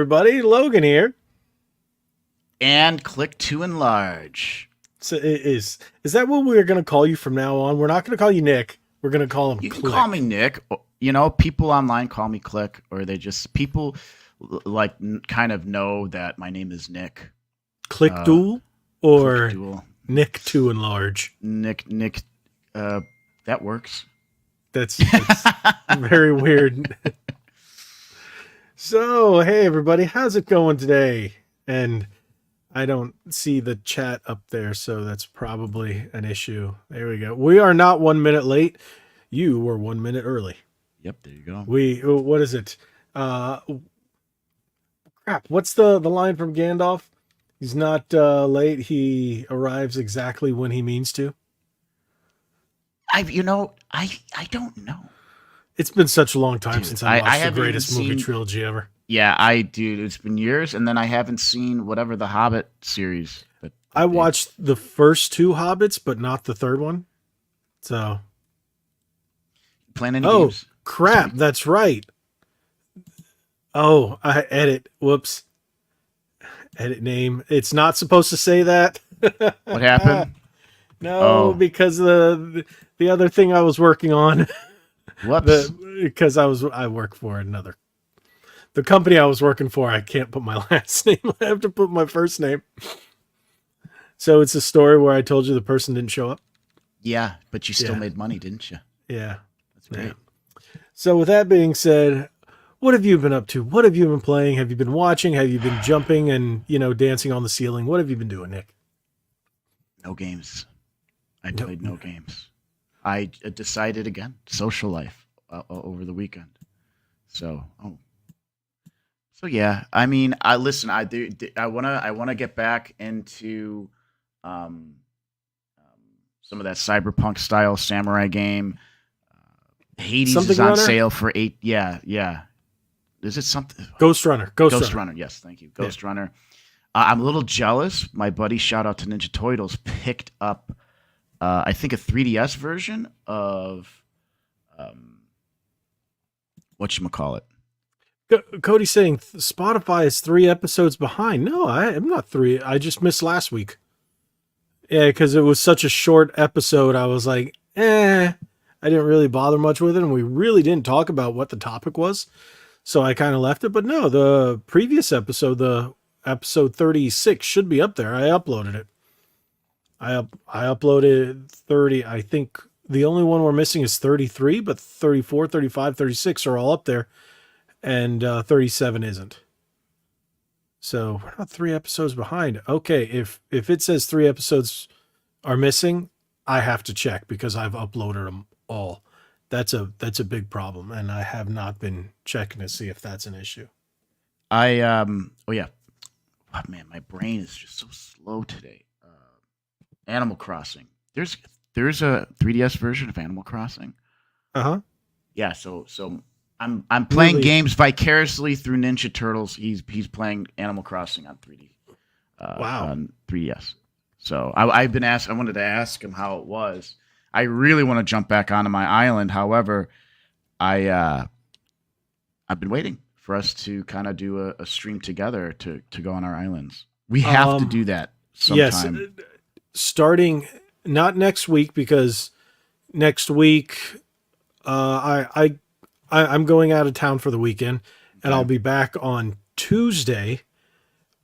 everybody. Logan here. And click to enlarge. So is that what we're going to call you from now on? We're not going to call you Nick. We're going to call him You Click. can call me Nick. You know, people online call me Click, or people like kind of know that my name is Nick. Click Duel or Click Duel. Nick to enlarge? Nick, that works. That's very weird. So, hey everybody, how's it going today? And I don't see the chat up there, so that's probably an issue. There we go. We are not 1 minute late. You were 1 minute early. Yep, there you go. What is it? Crap, what's the line from Gandalf? He's not late, he arrives exactly when he means to. I don't know. It's been such a long time since I watched the haven't greatest movie trilogy ever. Yeah, dude, it's been years, and then I haven't seen whatever the Hobbit series. But I watched the first two Hobbits, but not the third one. So, playing any games? Crap, that's right. Oh, I edit. Whoops. Edit name. It's not supposed to say that. What happened? No, because the other thing I was working on. Whoops. Because I work for the company I was working for. I can't put my last name. I have to put my first name. So it's a story where I told you the person didn't show up. Yeah, but you still made money, didn't you? Yeah. That's great. Yeah. So with that being said, what have you been up to? What have you been playing? Have you been watching? Have you been jumping and, dancing on the ceiling? What have you been doing, Nick? No games. I played no games. I decided again, social life over the weekend. So yeah. I mean, I want to get back into some of that cyberpunk style samurai game. Hades is on sale for $8. Yeah. Is it something? Ghost Runner. Ghost Runner. Yes, thank you. Ghost Runner. I'm a little jealous. My buddy, shout out to Ninja Turtles, picked up I think a 3DS version of whatchamacallit. Cody's saying Spotify is 3 episodes behind. No, I'm not 3. I just missed last week. Yeah, because it was such a short episode. I was like, I didn't really bother much with it, and we really didn't talk about what the topic was. So I kind of left it. But no, the previous episode, the episode 36, should be up there. I uploaded it. I uploaded 30. I think the only one we're missing is 33, but 34, 35, 36 are all up there. And 37 isn't. So we're not 3 episodes behind. Okay, if it says 3 episodes are missing, I have to check because I've uploaded them all. That's a big problem, and I have not been checking to see if that's an issue. Man, my brain is just so slow today. Animal Crossing. There's a 3DS version of Animal Crossing. Uh-huh. Yeah, so I'm playing games vicariously through Ninja Turtles. He's playing Animal Crossing on 3D. Wow. On 3DS. So I wanted to ask him how it was. I really want to jump back onto my island. However, I've been waiting for us to kind of do a stream together to go on our islands. We have to do that sometime. Yes, starting not next week because next week I'm going out of town for the weekend, and I'll be back on Tuesday.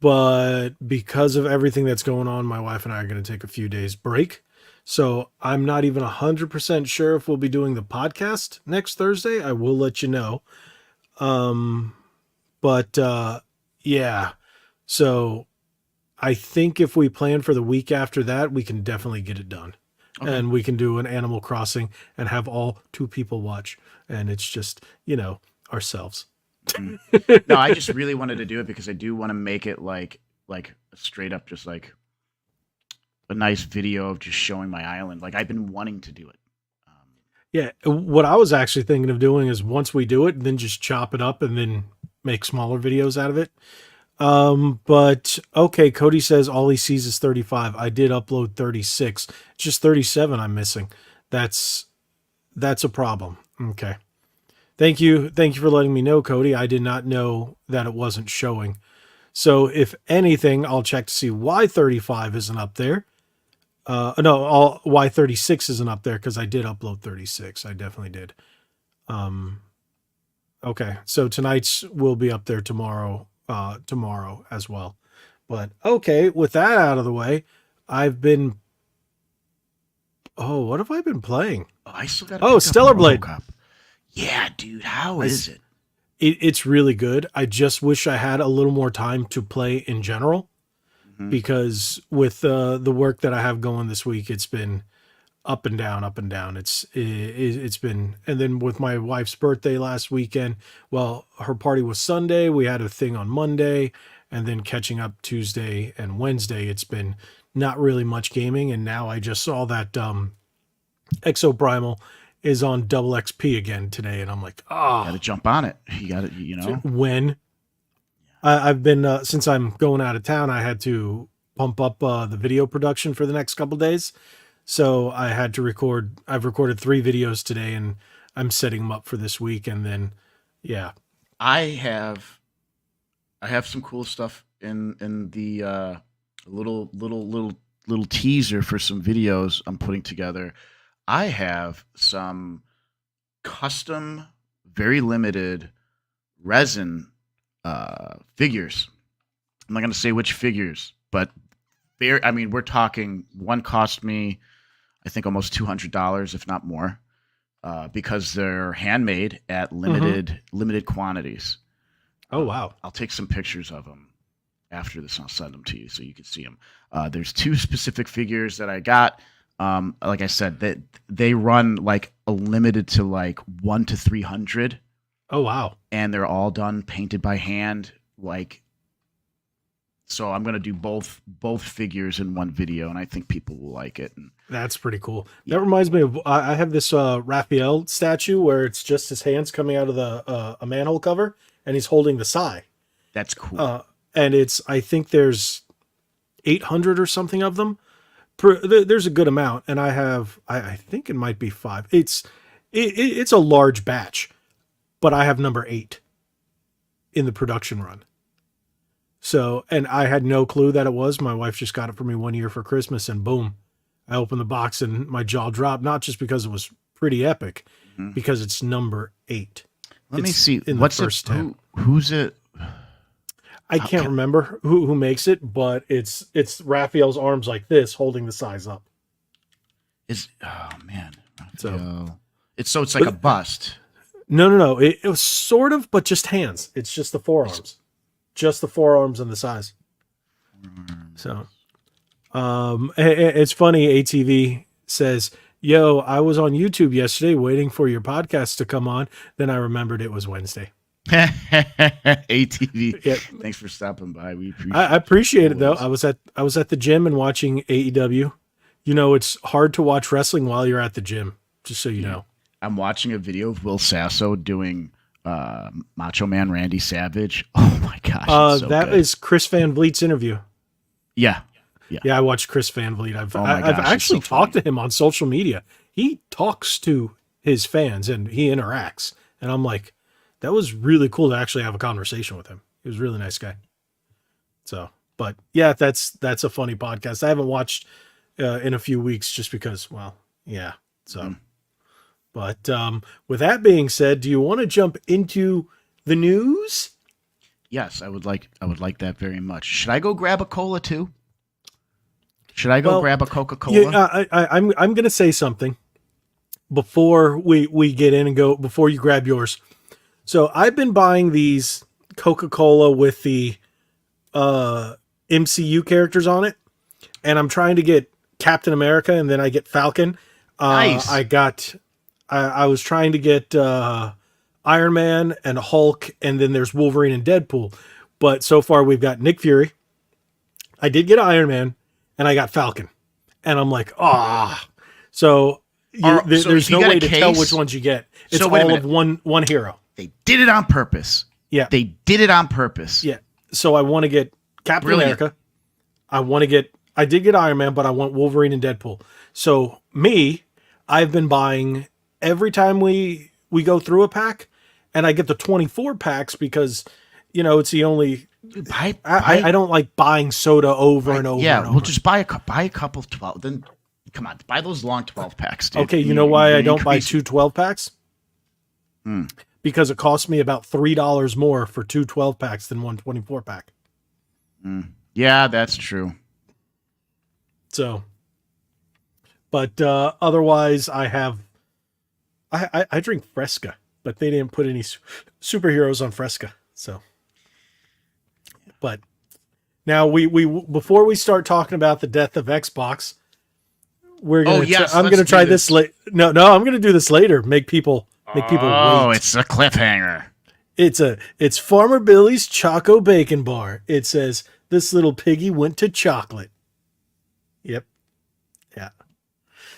But because of everything that's going on, my wife and I are going to take a few days break. So I'm not even 100% sure if we'll be doing the podcast next Thursday. I will let you know. Yeah. So I think if we plan for the week after that, we can definitely get it done. Okay. And we can do an Animal Crossing and have all 2 people watch. And it's just, ourselves. No, I just really wanted to do it because I do want to make it like straight up, just like a nice video of just showing my island. Like I've been wanting to do it. Yeah. What I was actually thinking of doing is once we do it, then just chop it up and then make smaller videos out of it. But okay. Cody says all he sees is 35. I did upload 36. It's just 37 I'm missing. That's a problem. Okay. Thank you for letting me know, Cody. I did not know that it wasn't showing. So if anything, I'll check to see why 35 isn't up there. No, why 36 isn't up there, because I did upload 36. I definitely did. Okay, so tonight's will be up there tomorrow as well. But okay, with that out of the way, what have I been playing? Oh, I still got. Stellar Blade. Yeah, dude, how is it? It's really good. I just wish I had a little more time to play in general, because with the work that I have going this week, it's been up and down, up and down. It's been, and then with my wife's birthday last weekend, well, her party was Sunday. We had a thing on Monday, and then catching up Tuesday and Wednesday. It's been not really much gaming, and now I just saw that Exo Primal is on double XP again today, and I'm like, got to jump on it. You got to, When I've been since I'm going out of town, I had to pump up the video production for the next couple days, so I had to record. I've recorded 3 videos today, and I'm setting them up for this week, and then I have some cool stuff in the little teaser for some videos I'm putting together. I have some custom, very limited resin figures. I'm not going to say which figures, but we're talking, one cost me, I think, almost $200, if not more, because they're handmade at limited quantities. Oh, wow. I'll take some pictures of them after this. I'll send them to you so you can see them. There's 2 specific figures that I got. Like I said, that they run like a limited to like 1 to 300. Oh, wow. And they're all done painted by hand. So I'm going to do both figures in one video, and I think people will like it. And that's pretty cool. Yeah. That reminds me of, I have this Raphael statue where it's just his hands coming out of a manhole cover, and he's holding the sai. That's cool. And I think there's 800 or something of them. There's a good amount, and I think it might be 5. It's a large batch, but I have number 8 in the production run. So, and I had no clue that it was. My wife just got it for me one year for Christmas, and boom, I opened the box and my jaw dropped. Not just because it was pretty epic, because it's number 8. Let me see. What's the first 10? Who's it? I can't remember who makes it, but it's Raphael's arms like this, holding the size up. Oh man, Raphael. So it's like a bust. No. It was sort of, but just hands. It's just the forearms, just the forearms and the size. So, it's funny. ATV says, "Yo, I was on YouTube yesterday waiting for your podcast to come on. Then I remembered it was Wednesday." ATV. Yep. Thanks for stopping by. I appreciate it though. I was at the gym and watching AEW. It's hard to watch wrestling while you're at the gym, just so you know. I'm watching a video of Will Sasso doing Macho Man Randy Savage. Oh my gosh. That is Chris Van Vliet's interview. Yeah. I watched Chris Van Vliet. I've actually talked to him on social media. He talks to his fans and he interacts. And I'm like, that was really cool to actually have a conversation with him. He was a really nice guy. So, but yeah, that's a funny podcast. I haven't watched in a few weeks just because, well, yeah. So, but with that being said, do you want to jump into the news? Yes, I would like that very much. Should I go grab a cola too? Should I go grab a Coca-Cola? Yeah, I'm going to say something before we get in and go, before you grab yours. So I've been buying these Coca-Cola with the MCU characters on it, and I'm trying to get Captain America, and then I get Falcon. Nice. I was trying to get Iron Man and Hulk, and then there's Wolverine and Deadpool. But so far we've got Nick Fury. I did get Iron Man, and I got Falcon. And I'm like, So there's no way to tell which ones you get. It's all of one hero. They did it on purpose. Yeah. They did it on purpose. Yeah. So I want to get Captain America. I did get Iron Man, but I want Wolverine and Deadpool. So I've been buying every time we go through a pack, and I get the 24 packs because, it's the only. I don't like buying soda over and over. Yeah, and over. we'll just buy a couple of 12. Then come on, buy those long 12 packs, dude. Okay, you know why I don't buy 2 12 packs? Because it costs me about $3 more for 2 12 packs than 1 24 pack. Yeah, that's true. So, but otherwise, I drink Fresca, but they didn't put any superheroes on Fresca. So, but now we before we start talking about the death of Xbox, we're gonna. I'm gonna try this late. No, I'm gonna do this later. Make people wait. Oh, it's a cliffhanger. It's Farmer Billy's Choco Bacon Bar. It says this little piggy went to chocolate. Yep. Yeah.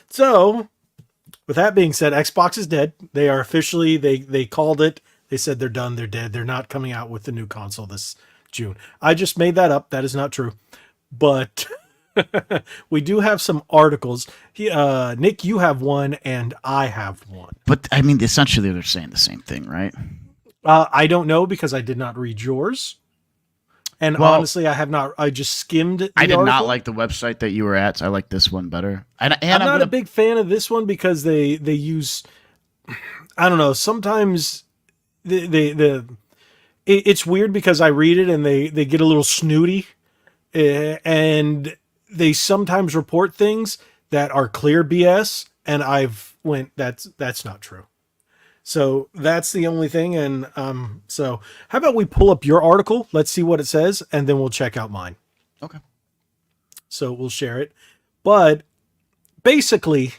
So, with that being said, Xbox is dead. They are officially, they called it. They said they're done. They're dead. They're not coming out with the new console this June. I just made that up. That is not true. But we do have some articles. Nick, you have one and I have one. But, I mean, essentially they're saying the same thing, right? I don't know because I did not read yours. And honestly, I have not. I just skimmed the I did article. not like the website that you were at. So I like this one better. And I'm not a big fan of this one because they use, I don't know. Sometimes it's weird because I read it and they get a little snooty, and they sometimes report things that are clear BS, and that's not true. So that's the only thing. And so how about we pull up your article? Let's see what it says, and then we'll check out mine. Okay. So we'll share it. But basically,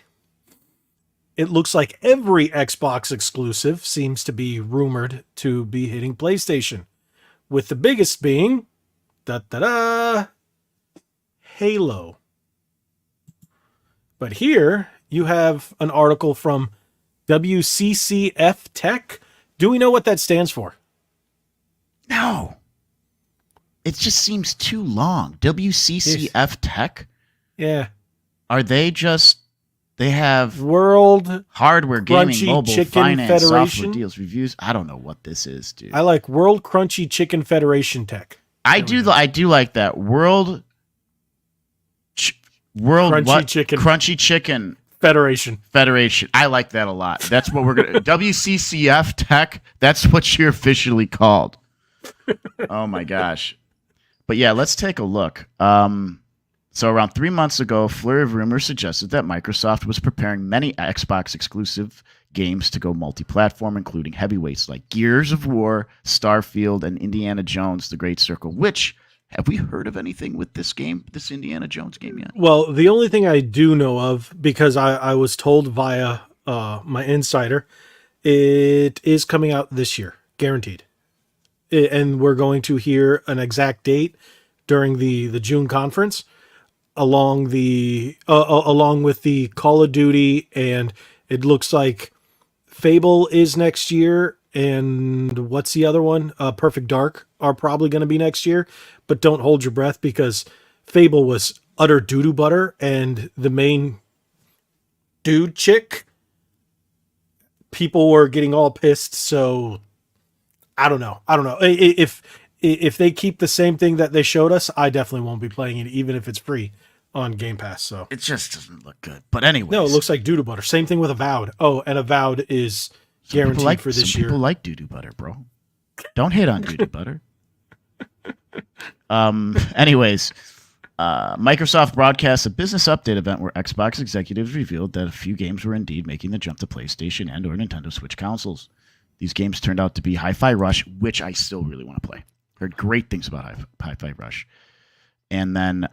it looks like every Xbox exclusive seems to be rumored to be hitting PlayStation, with the biggest being Halo. But here you have an article from WCCF Tech. Do we know what that stands for? No. It just seems too long. WCCF Tech? Yeah. Are they just... They have World hardware, gaming, Crunchy mobile, Chicken finance, Federation? software deals, reviews. I don't know what this is, dude. I like World Crunchy Chicken Federation Tech. I do like that. World Crunchy Chicken Federation. I like that a lot. That's what we're gonna WCCF Tech. That's what you're officially called. Oh my gosh. But yeah, let's take a look. So around 3 months ago, a flurry of rumors suggested that Microsoft was preparing many Xbox exclusive games to go multi-platform, including heavyweights like Gears of War, Starfield, and Indiana Jones: The Great Circle. Which, have we heard of anything with this game, this Indiana Jones game yet? Well, the only thing I do know of, because I was told via my insider, it is coming out this year, guaranteed. And we're going to hear an exact date during the June conference, along with the Call of Duty, and it looks like Fable is next year, and what's the other one? Perfect Dark are probably going to be next year, but don't hold your breath because Fable was utter doo-doo butter, and the main dude chick, people were getting all pissed, so I don't know. If they keep the same thing that they showed us, I definitely won't be playing it, even if it's free on Game Pass. So it just doesn't look good. But anyway, no, it looks like doo-doo butter. Same thing with Avowed. Oh, and Avowed is guaranteed for this year. People like doo-doo butter, bro. Don't hit on doo-doo butter. Anyways, Microsoft broadcast a business update event where Xbox executives revealed that a few games were indeed making the jump to PlayStation and/or Nintendo Switch consoles. These games turned out to be Hi-Fi Rush, which I still really want to play. Heard great things about Hi-Fi Rush. And then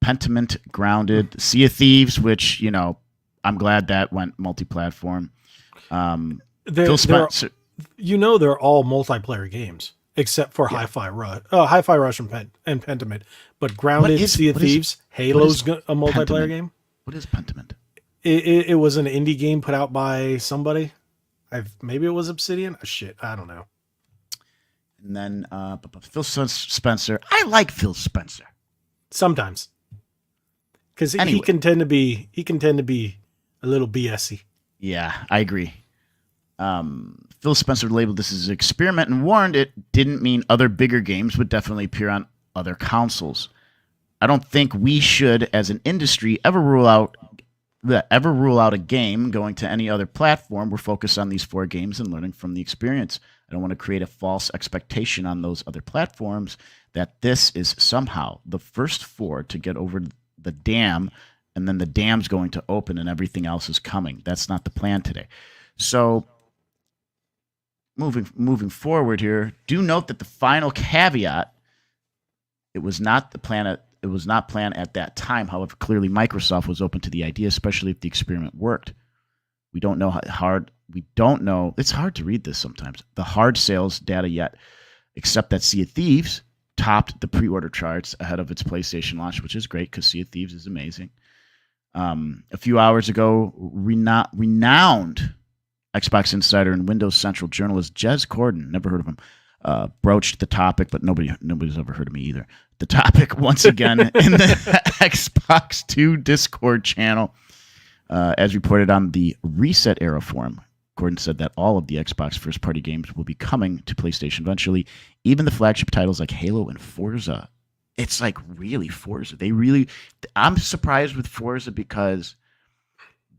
Pentiment, Grounded, Sea of Thieves, which, I'm glad that went multi-platform. Phil Spencer. They're all multiplayer games, except for Hi-Fi Rush. Hi-Fi Rush and Pentiment. But Grounded, Sea of Thieves, Halo's a multiplayer game. What is Pentiment? It was an indie game put out by somebody. Maybe it was Obsidian. Shit, I don't know. And then Phil Spencer. I like Phil Spencer sometimes, because he can tend to be a little BSy. Yeah, I agree. Phil Spencer labeled this as an experiment and warned it didn't mean other bigger games would definitely appear on other consoles. I don't think we should, as an industry, ever rule out a game going to any other platform. We're focused on these 4 games and learning from the experience. I don't want to create a false expectation on those other platforms that this is somehow the first 4 to get over the dam, and then the dam's going to open and everything else is coming. That's not the plan today. So moving forward here, do note that the final caveat, it was not planned at that time. However, clearly Microsoft was open to the idea, especially if the experiment worked. We don't know it's hard to read this sometimes, the hard sales data yet, except that Sea of Thieves topped the pre-order charts ahead of its PlayStation launch, which is great because Sea of Thieves is amazing. A few hours ago, renowned Xbox Insider and Windows Central journalist Jez Corden, never heard of him, broached the topic, but nobody's ever heard of me either. The topic once again in the Xbox 2 Discord channel, as reported on the Reset Era forum. Gordon said that all of the Xbox first-party games will be coming to PlayStation eventually, even the flagship titles like Halo and Forza. It's like really Forza. I'm surprised with Forza because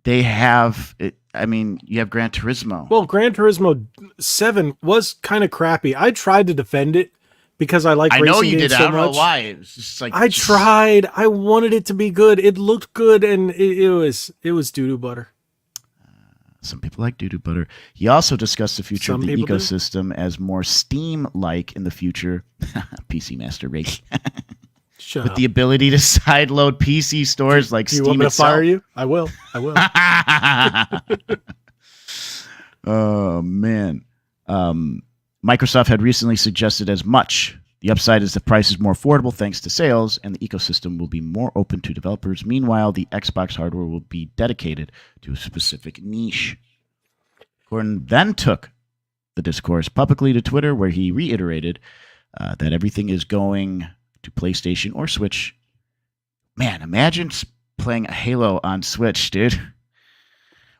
they have it. I mean, you have Gran Turismo. Well, Gran Turismo 7 was kind of crappy. I tried to defend it because I like racing games so much. I know you did. I don't know why. It was just like I tried. I wanted it to be good. It looked good, and it was doo-doo butter. Some people like doo-doo butter. He also discussed the future of the ecosystem as more Steam-like in the future. PC Master Race. With the ability to sideload PC stores like Steam. You want me to itself. fire you? I will. Oh, man. Microsoft had recently suggested as much. The upside is the price is more affordable thanks to sales, and the ecosystem will be more open to developers. Meanwhile, the Xbox hardware will be dedicated to a specific niche. Gordon then took the discourse publicly to Twitter, where he reiterated that everything is going to PlayStation or Switch. Man, imagine playing a Halo on Switch, dude.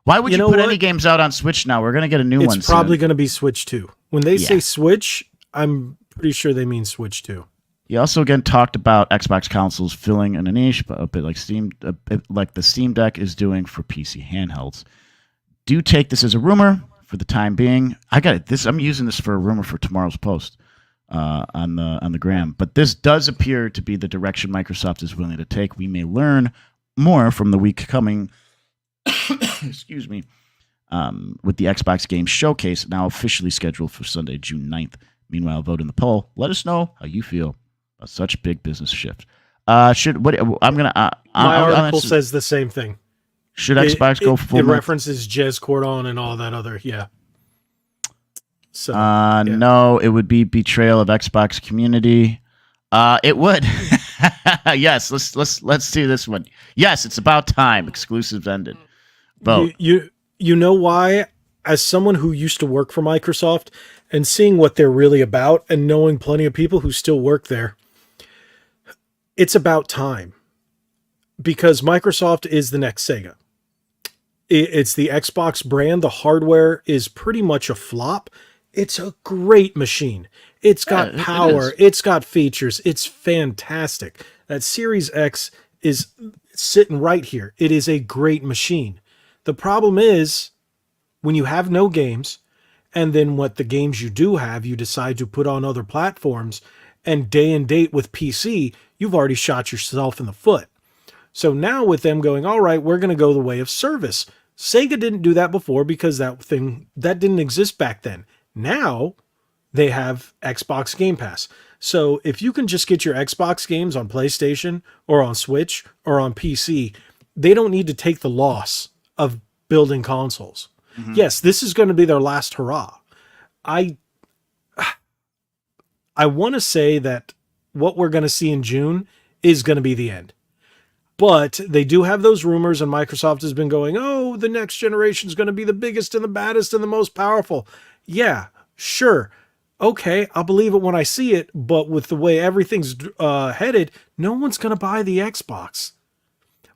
Why would you put any games out on Switch now? We're going to get a new one soon. It's probably going to be Switch 2. When they say Switch, I'm pretty sure they mean Switch 2. He also again talked about Xbox consoles filling in a niche, but a bit like the Steam Deck is doing for PC handhelds. Do take this as a rumor for the time being. I got it. I'm using this for a rumor for tomorrow's post on the gram. But this does appear to be the direction Microsoft is willing to take. We may learn more from the week coming. Excuse me. With the Xbox Games Showcase now officially scheduled for Sunday, June 9th. Meanwhile, vote in the poll. Let us know how you feel about such big business shift. My article says the same thing. Should Xbox go full? It references Jez Cordon and all that other, So no, it would be betrayal of Xbox community. It would. Yes, let's do this one. Yes, it's about time. Exclusives ended. Vote. You know why? As someone who used to work for Microsoft and seeing what they're really about and knowing plenty of people who still work there, it's about time. Because Microsoft is the next Sega. It's the Xbox brand. The hardware is pretty much a flop. It's a great machine. It's got power. It's got features. It's fantastic. That Series X is sitting right here. It is a great machine. The problem is when you have no games, and then what the games you do have, you decide to put on other platforms, and day and date with PC, you've already shot yourself in the foot. So now with them going, all right, we're going to go the way of service. Sega didn't do that before because that didn't exist back then. Now they have Xbox Game Pass. So if you can just get your Xbox games on PlayStation or on Switch or on PC, they don't need to take the loss of building consoles. Mm-hmm. Yes, this is going to be their last hurrah. I want to say that what we're going to see in June is going to be the end. But they do have those rumors, and Microsoft has been going, oh, the next generation is going to be the biggest and the baddest and the most powerful. Yeah, sure. Okay, I'll believe it when I see it, but with the way everything's headed, no one's going to buy the Xbox.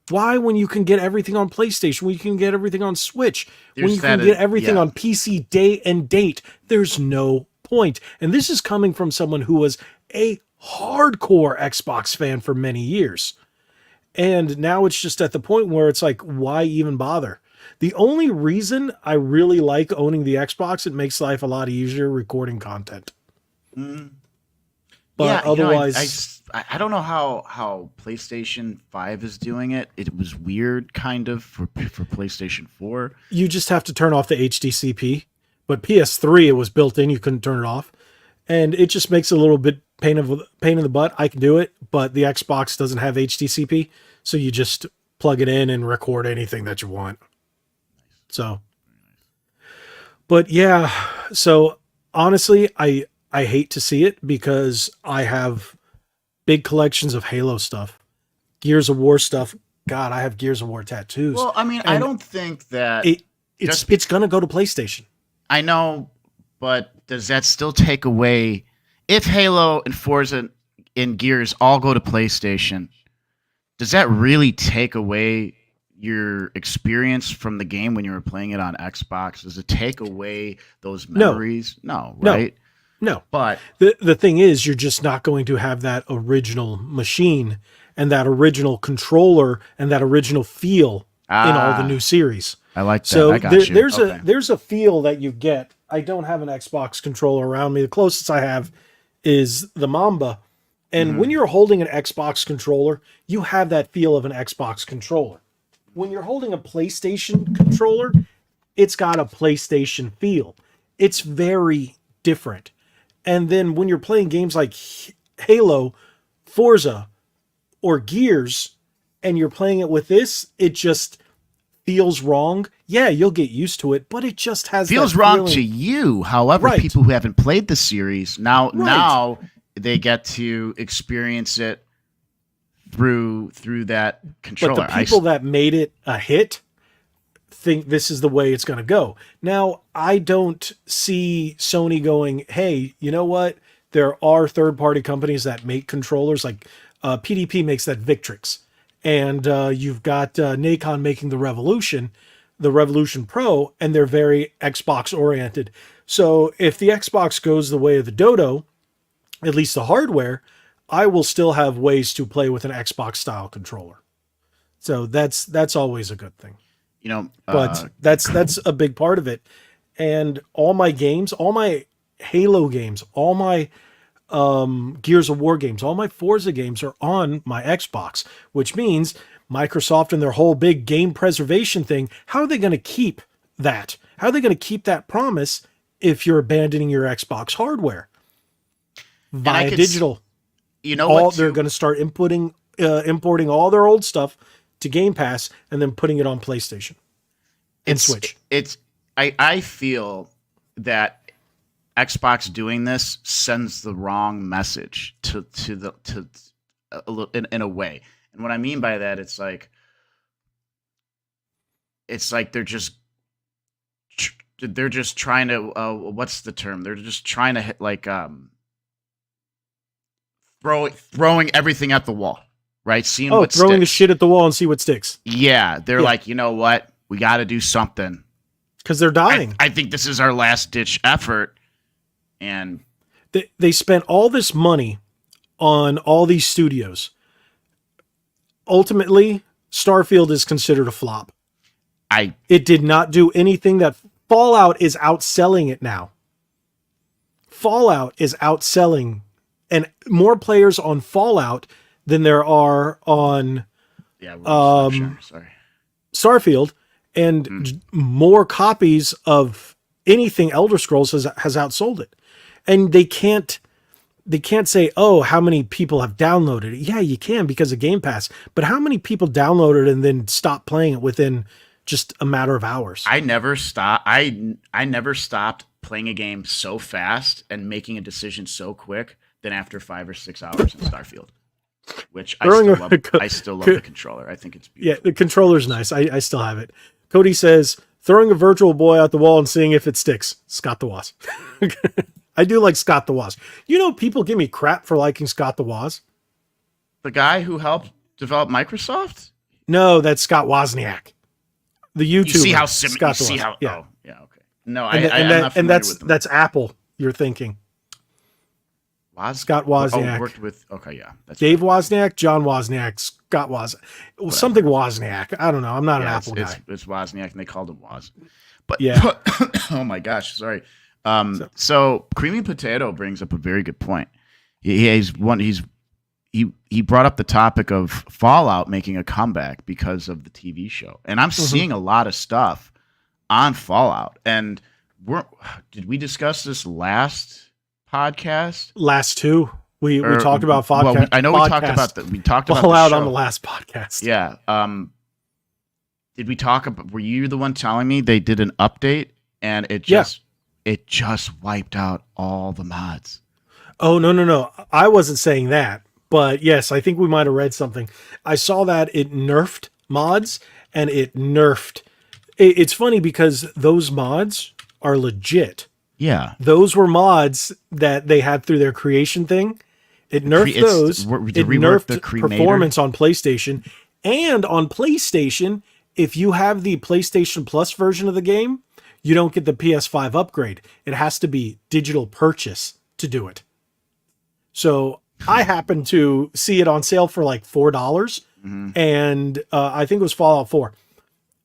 Why, when you can get everything on PlayStation, when you can get everything on Switch, when There's you can that, get everything yeah. on PC day and date, there's no point. And this is coming from someone who was a hardcore Xbox fan for many years. And now it's just at the point where it's like, why even bother? The only reason I really like owning the Xbox, it makes life a lot easier recording content. But Yeah, otherwise, I don't know how PlayStation 5 is doing it. It was weird, kind of, for PlayStation 4. you just have to turn off the HDCP. But PS3, it was built in; you couldn't turn it off, and it just makes it a little bit pain in the butt. I can do it, but the Xbox doesn't have HDCP, so you just plug it in and record anything that you want. So, but yeah, so honestly, I hate to see it because I have big collections of Halo stuff, Gears of War stuff. God, I have Gears of War tattoos. Well, I mean, I And don't think that it's gonna go to PlayStation. I know, but does that still take away if Halo and Forza and Gears all go to PlayStation? Does that really take away your experience from the game when you were playing it on Xbox? Does it take away those memories? No, right? No. But The thing is, you're just not going to have that original machine and that original controller and that original feel in all the new series. I like that. So I got you. there's a feel that you get. I don't have an Xbox controller around me. The closest I have is the Mamba. And when you're holding an Xbox controller, you have that feel of an Xbox controller. When you're holding a PlayStation controller, it's got a PlayStation feel. It's very different. And then when you're playing games like Halo, Forza, or Gears, and you're playing it with this, it just feels wrong. Yeah, you'll get used to it, but it just has feels that wrong feeling. to you. However, Right. people who haven't played the series now Right. they get to experience it through that controller. But the people that made it a hit think this is the way it's going to go. Now, I don't see Sony going, hey, you know what? There are third-party companies that make controllers, like PDP makes that Victrix. And you've got Nacon making the Revolution Pro, and they're very Xbox-oriented. So if the Xbox goes the way of the Dodo, at least the hardware, I will still have ways to play with an Xbox-style controller. So that's always a good thing. you know, But that's a big part of it. And all my games, all my Halo games, all my Gears of War games, all my Forza games are on my Xbox, which means Microsoft and their whole big game preservation thing, how are they going to keep that? How are they going to keep that promise if you're abandoning your Xbox hardware? Via digital. You know what? They're going to start importing all their old stuff to Game Pass and then putting it on PlayStation and Switch. I feel that Xbox doing this sends the wrong message in a way. And what I mean by that, it's like they're just trying to what's the term? They're just trying to hit, like throwing everything at the wall, right? Seeing what throwing the sticks. shit at the wall and see what sticks. Yeah, they're like, you know what? We got to do something because they're dying. I think this is our last ditch effort. And they spent all this money on all these studios. Ultimately, Starfield is considered a flop. It did not do anything. That Fallout is outselling it now. Fallout is outselling, and more players on Fallout than there are on Starfield, and more copies of anything Elder Scrolls has outsold it. And they can't say, oh, how many people have downloaded it? Yeah, you can because of Game Pass. But how many people downloaded it and then stopped playing it within just a matter of hours? I never stopped playing a game so fast and making a decision so quick than after 5 or 6 hours in Starfield. Which I still love the controller. I think it's beautiful. Yeah, the controller's nice. I still have it. Cody says, throwing a Virtual Boy out the wall and seeing if it sticks. Scott the Woz. I do like Scott the Woz. You know, people give me crap for liking Scott the Woz. The guy who helped develop Microsoft? No, that's Scott Wozniak, the YouTuber. You see how similar? You Scott see Woz- how? Yeah. Oh, yeah. Okay. No, And, I'm not familiar with them. that's Apple. You're thinking Scott Wozniak. Oh, worked with. Okay, yeah. That's Dave right. Wozniak, John Wozniak, Scott something Wozniak. I don't know. I'm not an Yeah, Apple guy. It's Wozniak, and they called him Woz. But Yeah. oh my gosh, sorry. So Creamy Potato brings up a very good point. He brought up the topic of Fallout making a comeback because of the TV show, and I'm seeing a lot of stuff on Fallout. And did we discuss this last podcast? Last two. We talked about Fallout. Well, I know we talked about we talked about Fallout the on the last podcast. Yeah. Did we talk about? Were you the one telling me they did an update and it just wiped out all the mods? Oh no! I wasn't saying that, but yes, I think we might have read something. I saw that it nerfed mods and it nerfed. It's funny because those mods are legit. Yeah, those were mods that they had through their creation thing. It nerfed those. It nerfed the performance on PlayStation. And on PlayStation, if you have the PlayStation Plus version of the game, you don't get the PS5 upgrade. It has to be digital purchase to do it. So I happened to see it on sale for like $4. And I think it was Fallout 4.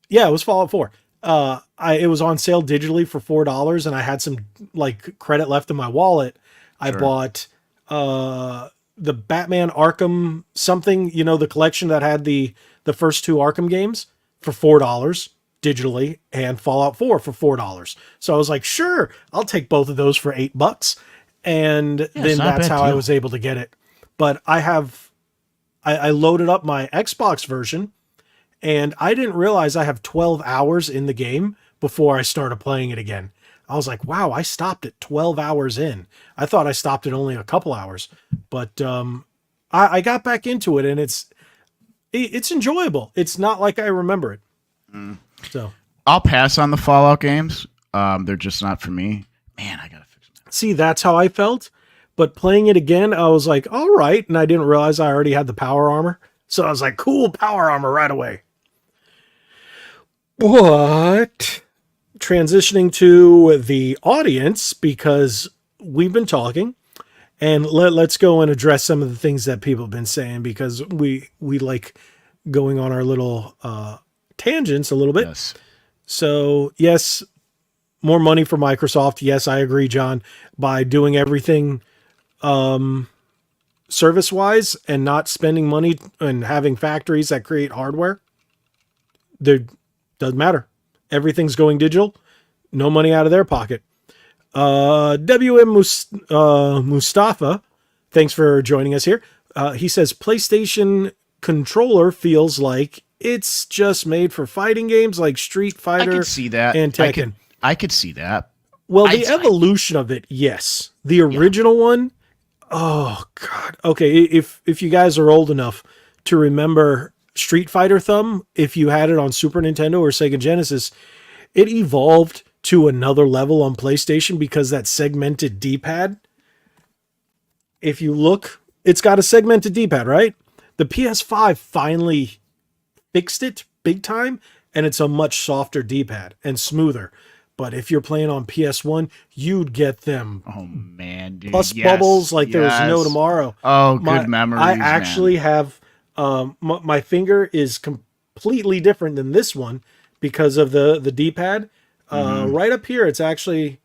Yeah, it was Fallout 4. It was on sale digitally for $4, and I had some like credit left in my wallet. I bought the Batman Arkham something, the collection that had the first two Arkham games for $4 digitally, and Fallout 4 for $4. So I was like, sure, I'll take both of those for $8. And then that's how I was able to get it. But I loaded up my Xbox version, and I didn't realize I have 12 hours in the game before I started playing it again. I was like, wow, I stopped at 12 hours in. I thought I stopped at only a couple hours, but I got back into it, and it's enjoyable. It's not like I remember it. So I'll pass on the Fallout games. They're just not for me. Man, I gotta fix them. See, that's how I felt. But playing it again, I was like, all right. And I didn't realize I already had the power armor. So I was like, cool, power armor right away. But transitioning to the audience, because we've been talking, and let's go and address some of the things that people have been saying, because we like going on our little tangents a little bit. Yes. So yes, more money for Microsoft. Yes, I agree, John, by doing everything service wise and not spending money and having factories that create hardware. There doesn't matter. Everything's going digital. No money out of their pocket. WM Mustafa, thanks for joining us here. He says PlayStation controller feels like it's just made for fighting games like Street Fighter. I could see that. And Tekken. I could see that. Well, the evolution of it, yes. The original one, oh god. Okay, if you guys are old enough to remember Street Fighter Thumb, if you had it on Super Nintendo or Sega Genesis, it evolved to another level on PlayStation because that segmented D-pad. If you look, it's got a segmented D-pad, right? The PS5 finally fixed it big time, and it's a much softer D-pad and smoother. But if you're playing on PS1, you'd get them. Oh man, dude. Plus bubbles like there was no tomorrow. Oh, good memories. I actually have my finger is completely different than this one because of the D-pad. Right up here, it's actually,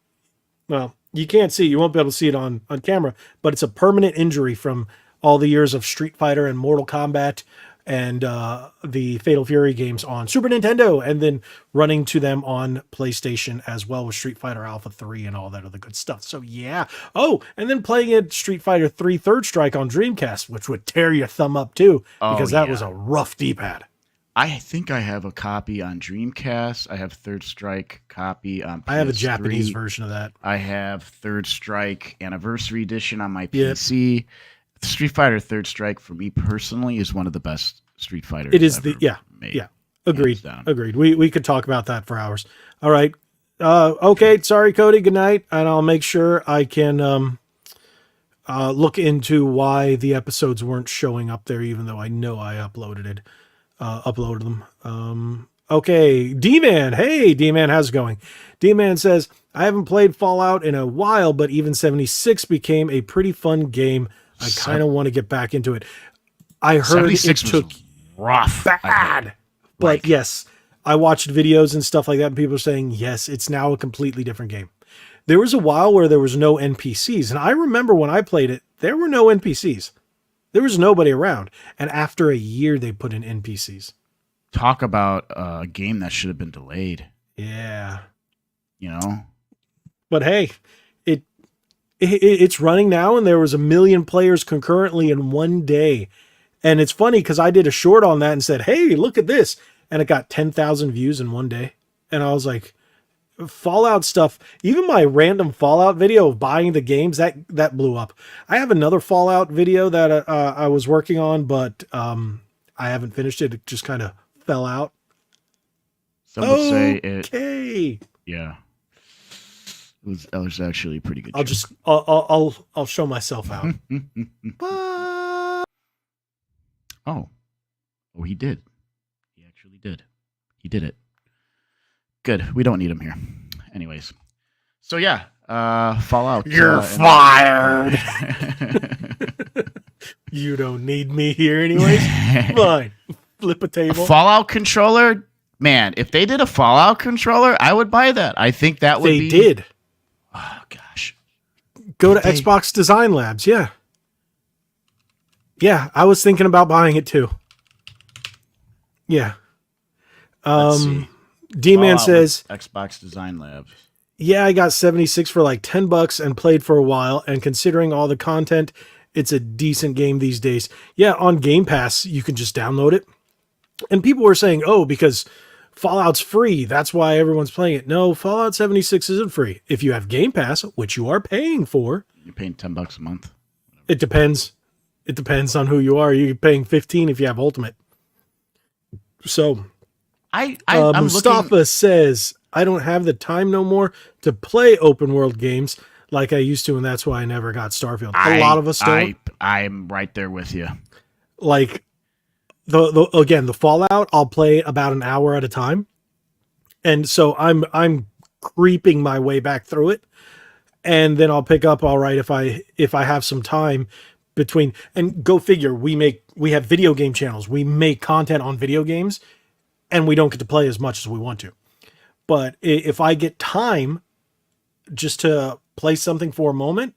well, you can't see. You won't be able to see it on camera, but it's a permanent injury from all the years of Street Fighter and Mortal Kombat and the Fatal Fury games on Super Nintendo, and then running to them on PlayStation as well with Street Fighter Alpha 3 and all that other good stuff. So yeah. Oh, and then playing it Street Fighter 3 Third Strike on Dreamcast, which would tear your thumb up too, because that was a rough D-pad. I think I have a copy on Dreamcast. I have Third Strike copy on PS3. I have a Japanese version of that. I have Third Strike Anniversary Edition on my PC. Street Fighter Third Strike, for me personally, is one of the best Street Fighters. It is made. Agreed. We could talk about that for hours. All right. Okay. Sorry, Cody. Good night. And I'll make sure I can look into why the episodes weren't showing up there, even though I know I uploaded it. uploaded them. Okay, D-Man. Hey, D-Man, how's it going? D-Man says, I haven't played Fallout in a while, but even 76 became a pretty fun game. I kind of want to get back into it. I heard it took rough, bad, but yes, I watched videos and stuff like that, and people are saying, yes, it's now a completely different game. There was a while where there was no NPCs, and I remember when I played it, there were no NPCs. There was nobody around, and after a year, they put in NPCs. Talk about a game that should have been delayed. Yeah. You know? But hey, it's running now, and there was 1 million players concurrently in one day. And it's funny because I did a short on that and said, hey, look at this. And it got 10,000 views in one day. And I was like, Fallout stuff, even my random Fallout video of buying the games, that blew up. I have another Fallout video that I was working on, but I haven't finished it. It just kind of fell out. Some would say it. Okay. Yeah. It was actually a pretty good. I'll show myself out. Oh, he did. He actually did. He did it. Good. We don't need him here. Anyways. So yeah, Fallout. You're fired. You don't need me here anyways. Fine. Flip a table. Fallout controller. Man, if they did a Fallout controller, I would buy that. I think that would be. They did. Oh, gosh. Go to Xbox Design Labs. Yeah. Yeah, I was thinking about buying it too. Yeah. D-Man says Xbox Design Labs. Yeah, I got 76 for like $10 and played for a while, and considering all the content, it's a decent game these days. Yeah, on Game Pass, you can just download it. And people were saying, oh, because Fallout's free, that's why everyone's playing it. No, Fallout 76 isn't free. If you have Game Pass, which you are paying for. You're paying $10 a month. It depends. It depends on who you are. You're paying 15 if you have Ultimate. So, Mustafa says, I don't have the time no more to play open world games like I used to, and that's why I never got Starfield. A lot of us don't. I'm right there with you. Like, the Fallout, I'll play about an hour at a time. And so I'm creeping my way back through it. And then I'll pick up all right if I have some time between, and go figure, we have video game channels. We make content on video games and we don't get to play as much as we want to. But if I get time just to play something for a moment,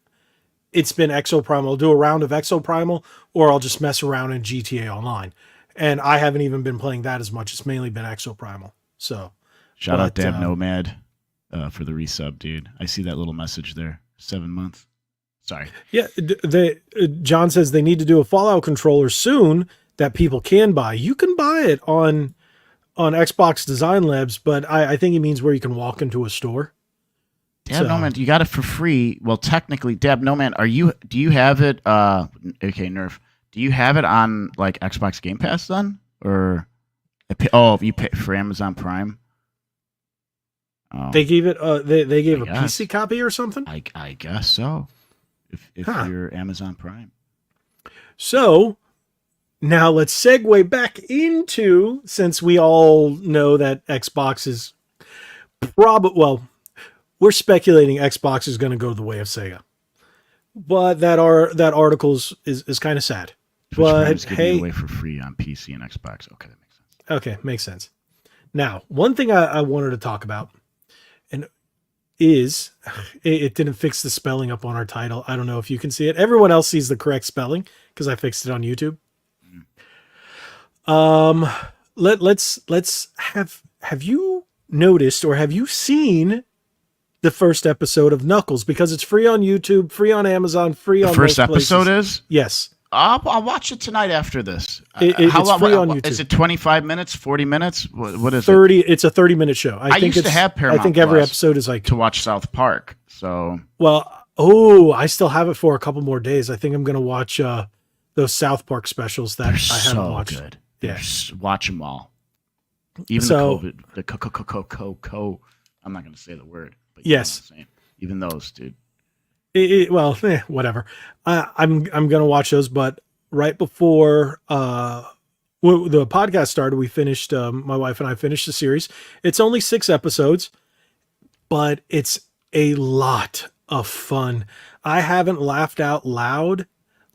it's been Exoprimal. I'll do a round of Exoprimal, or I'll just mess around in GTA Online. And I haven't even been playing that as much. It's mainly been Exoprimal. So shout out Dab Nomad for the resub, dude. I see that little message there. 7 months. Sorry. Yeah, John says they need to do a Fallout controller soon that people can buy. You can buy it on Xbox Design Labs, but I think it means where you can walk into a store. Dab Nomad, you got it for free. Well, technically, Dab Nomad, do you have it? Okay, Nerf. Do you have it on like Xbox Game Pass then, or if you pay for Amazon Prime? Oh, they gave it. They gave a PC copy or something. I guess so. If you're Amazon Prime. So now let's segue back into, since we all know that Xbox is we're speculating Xbox is going to go the way of Sega, but that article is kind of sad. But hey, away for free on PC and Xbox. Okay, that makes sense. Okay, makes sense. Now, one thing I wanted to talk about, and it didn't fix the spelling up on our title. I don't know if you can see it. Everyone else sees the correct spelling because I fixed it on YouTube. Let's have you noticed, or have you seen the first episode of Knuckles? Because it's free on YouTube, free on Amazon, free on most places. The first episode is? Yes. I'll watch it tonight after this. It's free on YouTube. Is it 25 minutes, 40 minutes? What is 30, it? It's a 30-minute show. I think used to have Paramount I think every episode is like to watch South Park. So I still have it for a couple more days. I think I'm going to watch those South Park specials that I haven't watched. Good. Yeah, watch them all. Even the COVID, I'm not going to say the word. But yes, even those, dude. Whatever. I'm gonna watch those, but right before when the podcast started, we finished, my wife and I finished the series. It's only 6 episodes, but it's a lot of fun. I haven't laughed out loud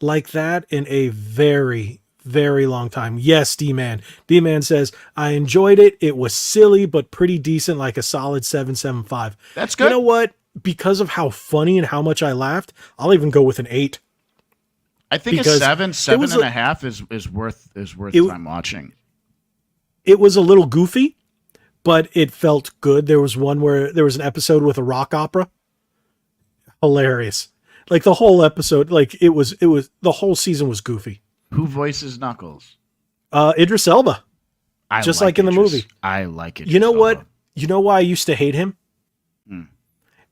like that in a very, very long time. Yes, D-Man. D-Man says, I enjoyed it. It was silly, but pretty decent, like a solid 7.75. That's good. You know what? Because of how funny and how much I laughed, I'll even go with an 8. I think because a 7 and a half is worth time watching. It was a little goofy, but it felt good. There was one where there was an episode with a rock opera. Hilarious. Like the whole episode, like it was the whole season was goofy. Who voices Knuckles? Idris Elba. Just like in the movie. I like it. You know what? You know why I used to hate him?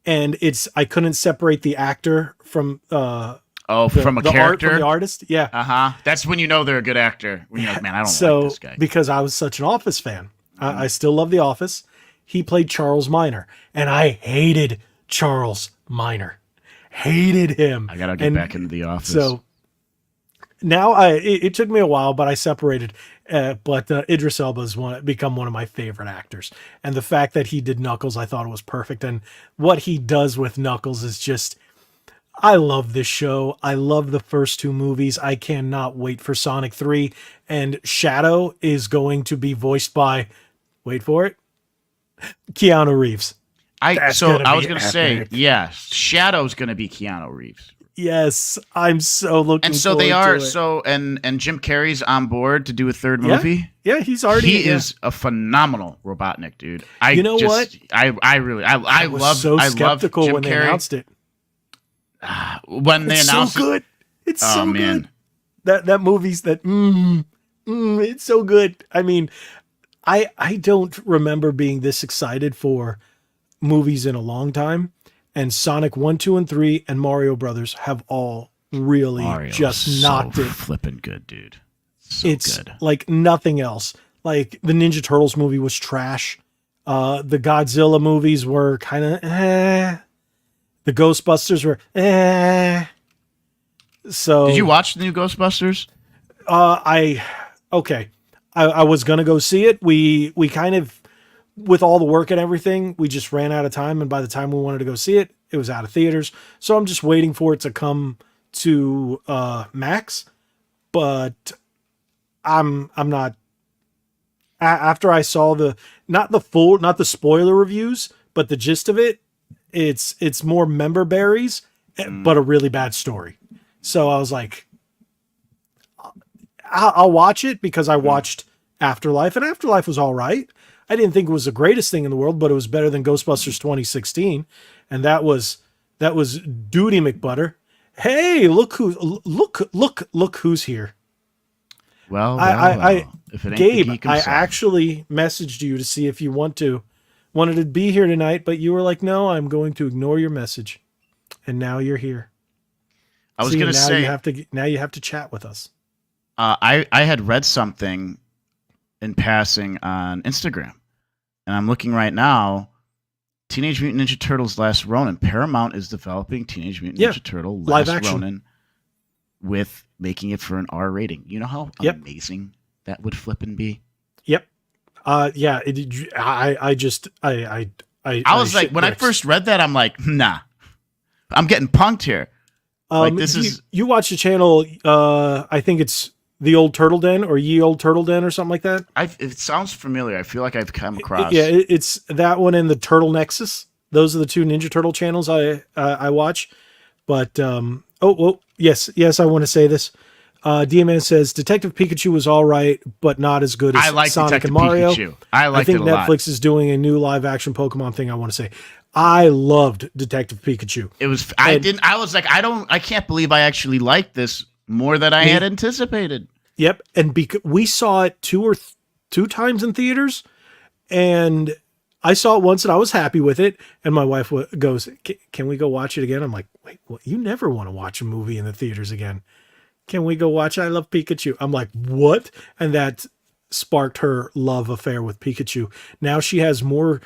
And I couldn't separate the actor from from a character? From the artist? Yeah. That's when you know they're a good actor. When you're like, man, I don't like this guy. Because I was such an Office fan. I still love The Office. He played Charles Minor, and I hated Charles Minor. Hated him. I gotta get back into The Office. So now it took me a while, but I separated. But Idris Elba has become one of my favorite actors. And the fact that he did Knuckles, I thought it was perfect. And what he does with Knuckles is just, I love this show. I love the first 2 movies. I cannot wait for Sonic 3. And Shadow is going to be voiced by, wait for it, Keanu Reeves. I was going to say, yeah, Shadow's going to be Keanu Reeves. Yes, I'm so looking. And so they are. So and Jim Carrey's on board to do a 3rd movie. Yeah, he's already. He is a phenomenal Robotnik, dude. I was love skeptical Jim when they Carrey. announced it. When they announced so good. It's so man. good. That movie's that. It's so good. I mean, I don't remember being this excited for movies in a long time. And Sonic 1, 2, and 3 and Mario Brothers have all really just knocked it. Flipping good, dude. It's good. Like nothing else. Like the Ninja Turtles movie was trash. The Godzilla movies were kind of The Ghostbusters were So did you watch the new Ghostbusters? I was gonna go see it. We kind of, with all the work and everything, we just ran out of time, and by the time we wanted to go see it, it was out of theaters. So I'm just waiting for it to come to Max. But I'm not. After I saw not the spoiler reviews, but the gist of it, it's more member berries, but a really bad story. So I was like, I'll watch it because I watched Afterlife, and Afterlife was all right. I didn't think it was the greatest thing in the world, but it was better than Ghostbusters 2016, and that was Duty McButter. Hey, look who's here. Well, if it ain't Gabe, I actually messaged you to see if you wanted to be here tonight, but you were like, "No, I'm going to ignore your message," and now you're here. I was going to say now you have to chat with us. I had read something in passing on Instagram, and I'm looking right now. Teenage Mutant Ninja Turtles: Last Ronin. Paramount is developing Teenage Mutant Ninja Turtle live Last action. Ronin with making it for an R rating. You know how amazing that would flip and be? Yep. Yeah. I was like, when I first read that, I'm like, nah, I'm getting punked here. You watch the channel, I think it's The Old Turtle Den or Ye Old Turtle Den or something like that. It sounds familiar. I feel like I've come across. Yeah, it's that one and the Turtle Nexus. Those are the 2 Ninja Turtle channels I watch. But yes, I want to say this. DMN says Detective Pikachu was all right, but not as good as Sonic Detective and Mario. Pikachu. I think it a lot. Netflix is doing a new live action Pokemon thing. I want to say I loved Detective Pikachu. It was. I was like, I can't believe I actually liked this more than I had anticipated. Yep, and we saw it 2 times in theaters, and I saw it once and I was happy with it. And my wife goes, "Can we go watch it again?" I'm like, "Wait, well, you never want to watch a movie in the theaters again. Can we go watch I Love Pikachu?" I'm like, "What?" And that sparked her love affair with Pikachu. Now she has more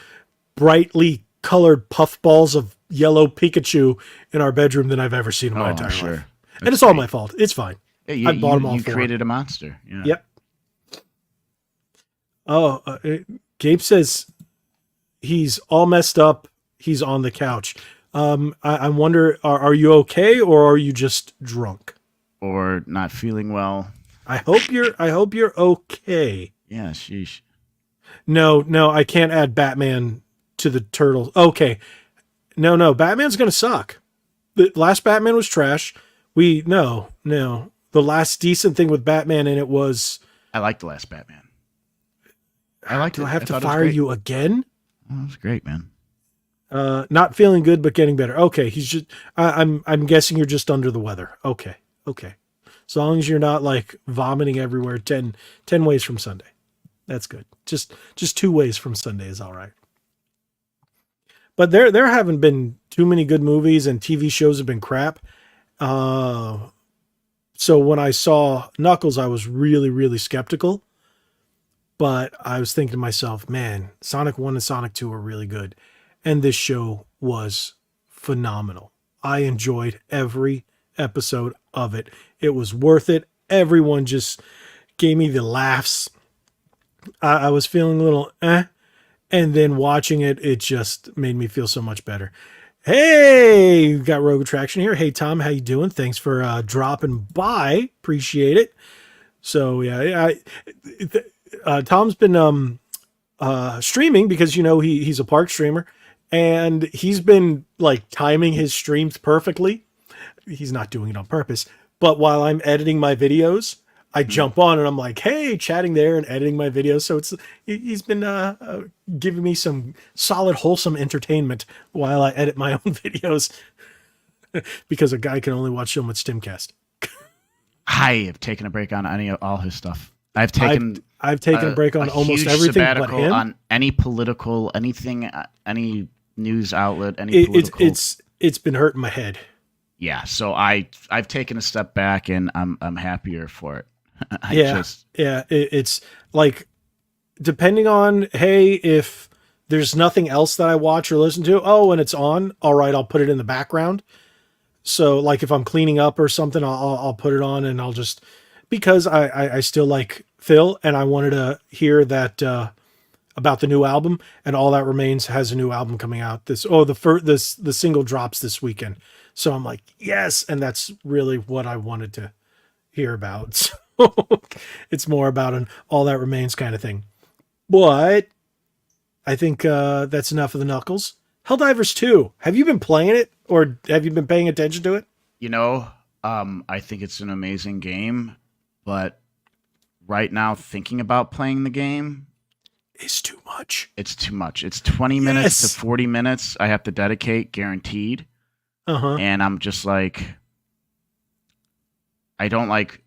brightly colored puffballs of yellow Pikachu in our bedroom than I've ever seen in my entire life. And it's all my fault. It's fine. Yeah, I bought them all. You created a monster. Yeah. Yep. Oh, Gabe says he's all messed up. He's on the couch. I wonder, are you okay or are you just drunk? Or not feeling well. I hope you're okay. Yeah, sheesh. No, I can't add Batman to the Turtles. Okay. No, Batman's gonna suck. The last Batman was trash. No. The last decent thing with Batman in it was. I liked the last Batman. I liked it. Do I have to fire you again? Oh, it was great, man. Not feeling good, but getting better. Okay, he's just. I'm guessing you're just under the weather. Okay. As long as you're not like vomiting everywhere 10 ways from Sunday, that's good. Just 2 ways from Sunday is all right. But there haven't been too many good movies, and TV shows have been crap. So when I saw Knuckles, I was really, really skeptical. But I was thinking to myself, man, Sonic 1 and Sonic 2 are really good. And this show was phenomenal. I enjoyed every episode of it. It was worth it. Everyone just gave me the laughs. I was feeling a little and then watching it, it just made me feel so much better. Hey, we got Rogue Attraction here. Hey, Tom, how you doing? Thanks for dropping by. Appreciate it. So, yeah, Tom's been streaming because, he's a park streamer, and he's been, like, timing his streams perfectly. He's not doing it on purpose. But while I'm editing my videos, I jump on and I'm like, hey, chatting there and editing my videos. So he's been giving me some solid, wholesome entertainment while I edit my own videos because a guy can only watch so much Timcast. I have taken a break on all his stuff. I've taken a break on almost everything but him. On any political, anything, any news outlet, any political. It's been hurting my head. Yeah, so I've taken a step back and I'm happier for it. It's like, depending on, hey, if there's nothing else that I watch or listen to, and it's on, all right, I'll put it in the background. So like if I'm cleaning up or something, I'll put it on and I'll just, because I still like Phil and I wanted to hear that about the new album, and All That Remains has a new album coming out. The single drops this weekend. So I'm like, yes, and that's really what I wanted to hear about. So it's more about an All That Remains kind of thing. But I think that's enough of the Knuckles. Helldivers 2. Have you been playing it, or have you been paying attention to it? I think it's an amazing game, but right now thinking about playing the game is too much. It's too much. It's 20 minutes to 40 minutes I have to dedicate, guaranteed. And I'm just like, I don't like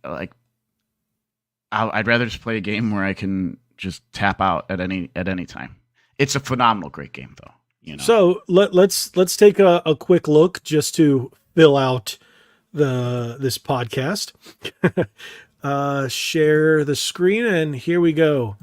I'd rather just play a game where I can just tap out at any time. It's a phenomenal, great game, though. So let's take a quick look just to fill out this podcast. Share the screen, and here we go.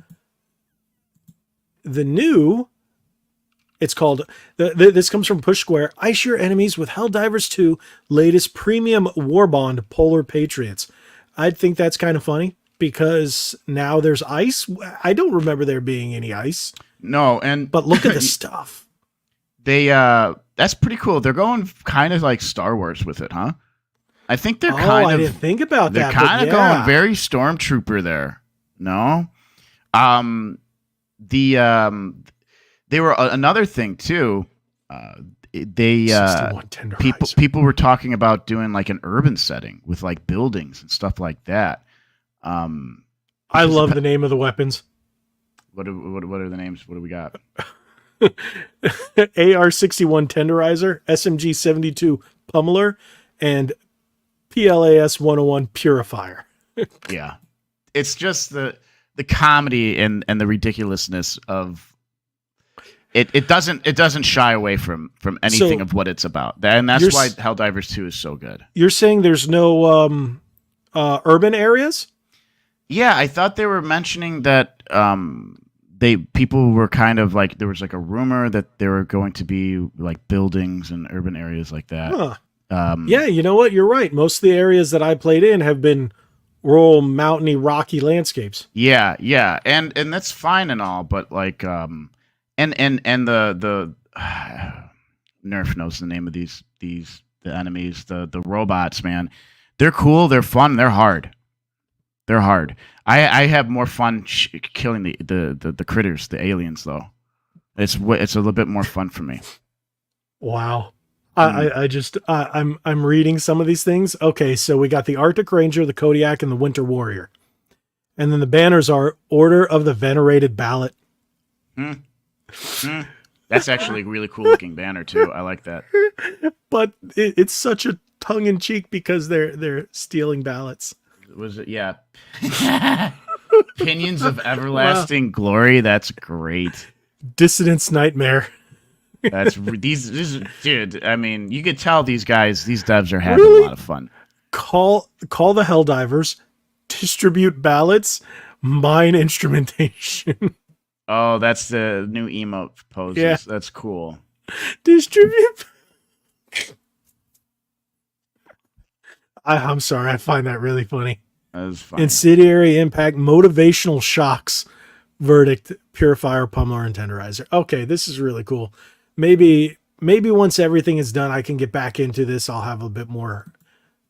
It's called, this comes from Push Square, Ice Your Enemies with Helldivers 2 latest premium war bond, Polar Patriots. I think that's kind of funny because now there's ice. I don't remember there being any ice. No, but look at the stuff. That's pretty cool. They're going kind of like Star Wars with it, huh? I think they're I didn't think about that. They're kind of going very Stormtrooper there. No? They were another thing too. People were talking about doing like an urban setting with like buildings and stuff like that. I love the name of the weapons. What are the names? What do we got? AR-61 Tenderizer, SMG-72 Pummeler, and PLAS-101 Purifier. Yeah, it's just the comedy and the ridiculousness of it. It doesn't shy away from anything of what it's about, and that's why Helldivers 2 is so good. You're saying there's no urban areas? Yeah, I thought they were mentioning that people were kind of like, there was like a rumor that there were going to be like buildings and urban areas like that. Huh. Yeah, you know what? You're right. Most of the areas that I played in have been rural, mountainy, rocky landscapes. Yeah, yeah, and that's fine and all, but like, and the Nerf knows the name of the enemies, the robots, man. They're cool, they're fun, they're hard. They're hard. I have more fun killing the critters, the aliens, though. It's a little bit more fun for me. Wow. I'm reading some of these things. Okay, so we got the Arctic Ranger, the Kodiak, and the Winter Warrior. And then the banners are Order of the Venerated Ballot. That's actually a really cool looking banner too. I like that. But it's such a tongue in cheek because they're stealing ballots. Was it? Yeah. Pinions of Everlasting Glory. That's great. Dissident's Nightmare. That's these dude. I mean, you could tell these devs are having a lot of fun. Call the Helldivers, distribute ballots, mine instrumentation. Oh, that's the new emote poses. Yeah. That's cool. Distribute. I'm sorry. I find that really funny. That was funny. Incendiary impact, motivational shocks, verdict, purifier, pummeler, and tenderizer. Okay, this is really cool. Maybe once everything is done, I can get back into this. I'll have a bit more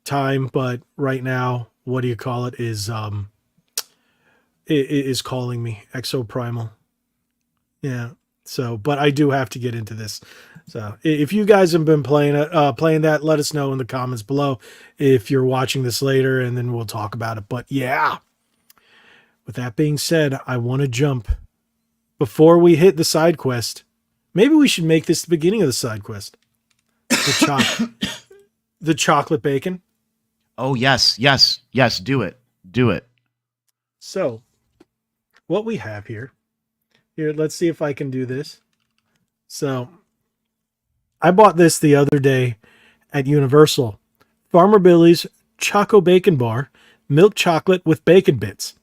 time, but right now, what do you call it? Is calling me Exoprimal. Yeah. So, but I do have to get into this. So if you guys have been playing that, let us know in the comments below if you're watching this later, and then we'll talk about it. But yeah, with that being said, I want to jump before we hit the side quest. Maybe we should make this the beginning of the side quest. The chocolate bacon. Oh, yes. Do it. So what we have here, let's see if I can do this. So I bought this the other day at Universal. Farmer Billy's Choco Bacon Bar, milk chocolate with bacon bits.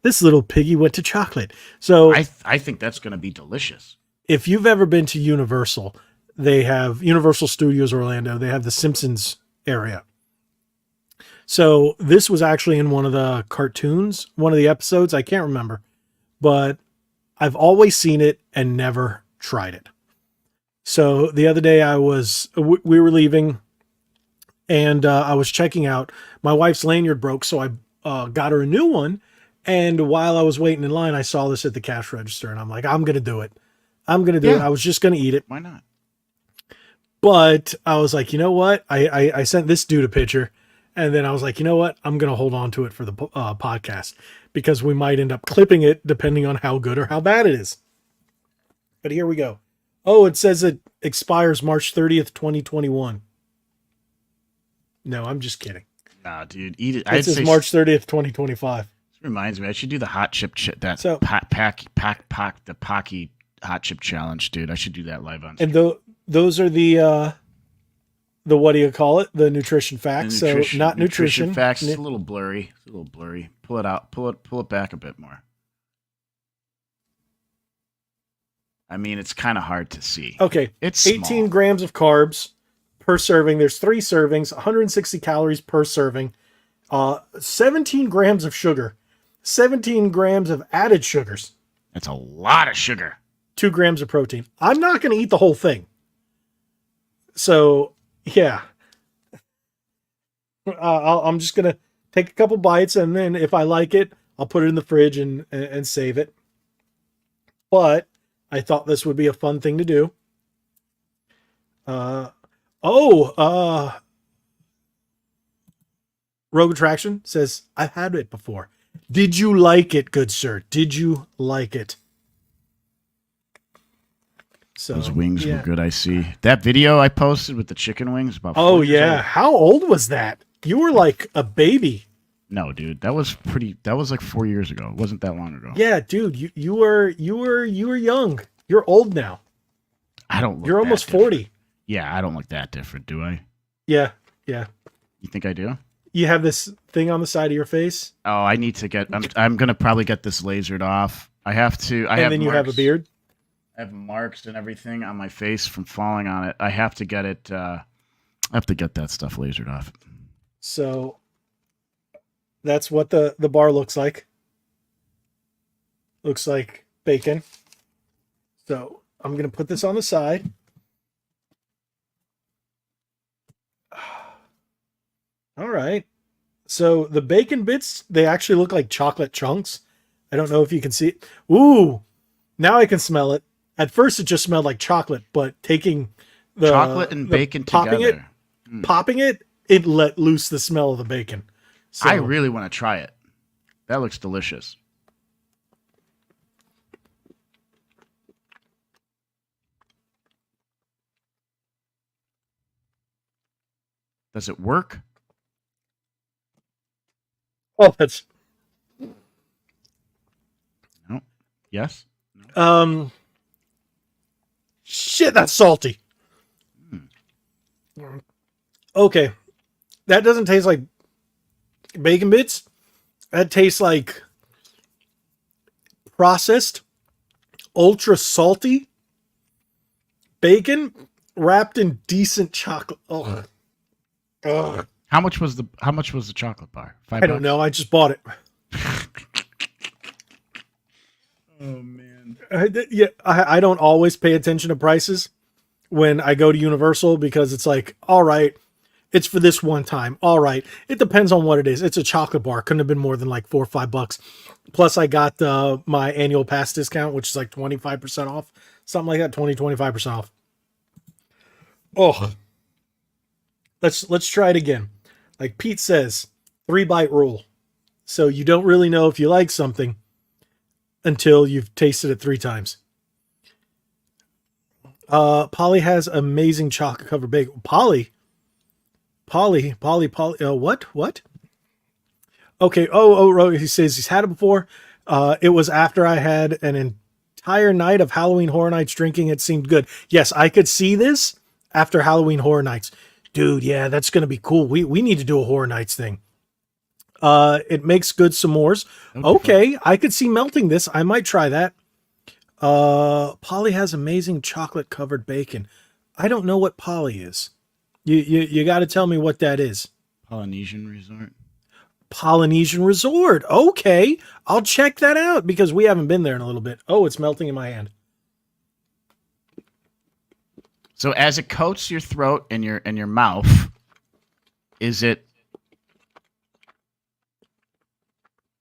This little piggy went to chocolate. So I think that's going to be delicious. If you've ever been to Universal, they have Universal Studios Orlando. They have the Simpsons area. So this was actually in one of the cartoons, one of the episodes. I can't remember, but I've always seen it and never tried it. So the other day we were leaving and I was checking out. My wife's lanyard broke, so I got her a new one. And while I was waiting in line, I saw this at the cash register and I'm like, I'm going to do it. it. I was just going to eat it. Why not? But I was like, you know what? I sent this dude a picture and then I was like, you know what? I'm going to hold on to it for the podcast because we might end up clipping it depending on how good or how bad it is. But here we go. Oh, it says it expires March 30th, 2021. No, I'm just kidding. Nah, dude, eat it. It says March 30th, 2025. This reminds me, I should do the hot chip the Pocky hot chip challenge, dude. I should do that live on stream. And those are the what do you call it? The nutrition facts. So not nutrition facts. It's a little blurry. Pull it out. Pull it back a bit more. I mean, it's kind of hard to see. Okay. It's 18 small. grams of carbs per serving. There's 3 servings, 160 calories per serving, 17 grams of sugar, 17 grams of added sugars. That's a lot of sugar. 2 grams of protein. I'm not going to eat the whole thing. So, yeah. I'm just going to take a couple bites, and then if I like it, I'll put it in the fridge and save it. But I thought this would be a fun thing to do. Rogue Attraction says, I've had it before. Did you like it, good sir? Did you like it? So, those wings were good, I see. That video I posted with the chicken wings about 4 years old. How old was that? You were like a baby. No, dude, that was like 4 years ago. It wasn't that long ago. Yeah, dude, you were young. You're old now. I don't look You're almost 40. Yeah, I don't look that different, do I? Yeah. You think I do? You have this thing on the side of your face? Oh, I need to get I'm going to probably get this lasered off. I have to you have a beard? I have marks and everything on my face from falling on it. I have to get it I have to get that stuff lasered off. So That's what the bar looks like. Looks like bacon. So I'm going to put this on the side. All right. So the bacon bits, they actually look like chocolate chunks. I don't know if you can see it. Ooh, now I can smell it. At first it just smelled like chocolate, but taking the chocolate and bacon together. Popping it, it let loose the smell of the bacon. So, I really want to try it. That looks delicious. Does it work? Oh, that's No. Yes. shit, that's salty. Okay. That doesn't taste like bacon bits. That tastes like processed, ultra salty bacon wrapped in decent chocolate. Oh. Ugh. How much was the chocolate bar? $5? I don't know. I just bought it. Oh man. I don't always pay attention to prices when I go to Universal because it's like, all right, it's for this one time. All right. It depends on what it is. It's a chocolate bar. Couldn't have been more than like $4 or $5. Plus I got my annual pass discount, which is like 25% off. Something like that. 25% off. Oh, let's try it again. Like Pete says, 3-bite rule. So you don't really know if you like something until you've tasted it 3 times. Polly has amazing chocolate covered bacon. Polly. What? Okay. Oh, he says he's had it before. It was after I had an entire night of Halloween Horror Nights drinking. It seemed good. Yes, I could see this after Halloween Horror Nights. Dude, yeah, that's going to be cool. We need to do a Horror Nights thing. It makes good s'mores. Okay, I could see melting this. I might try that. Polly has amazing chocolate covered bacon. I don't know what Polly is. You got to tell me what that is. Polynesian Resort. Polynesian Resort. Okay, I'll check that out because we haven't been there in a little bit. Oh, it's melting in my hand. So as it coats your throat and your mouth, is it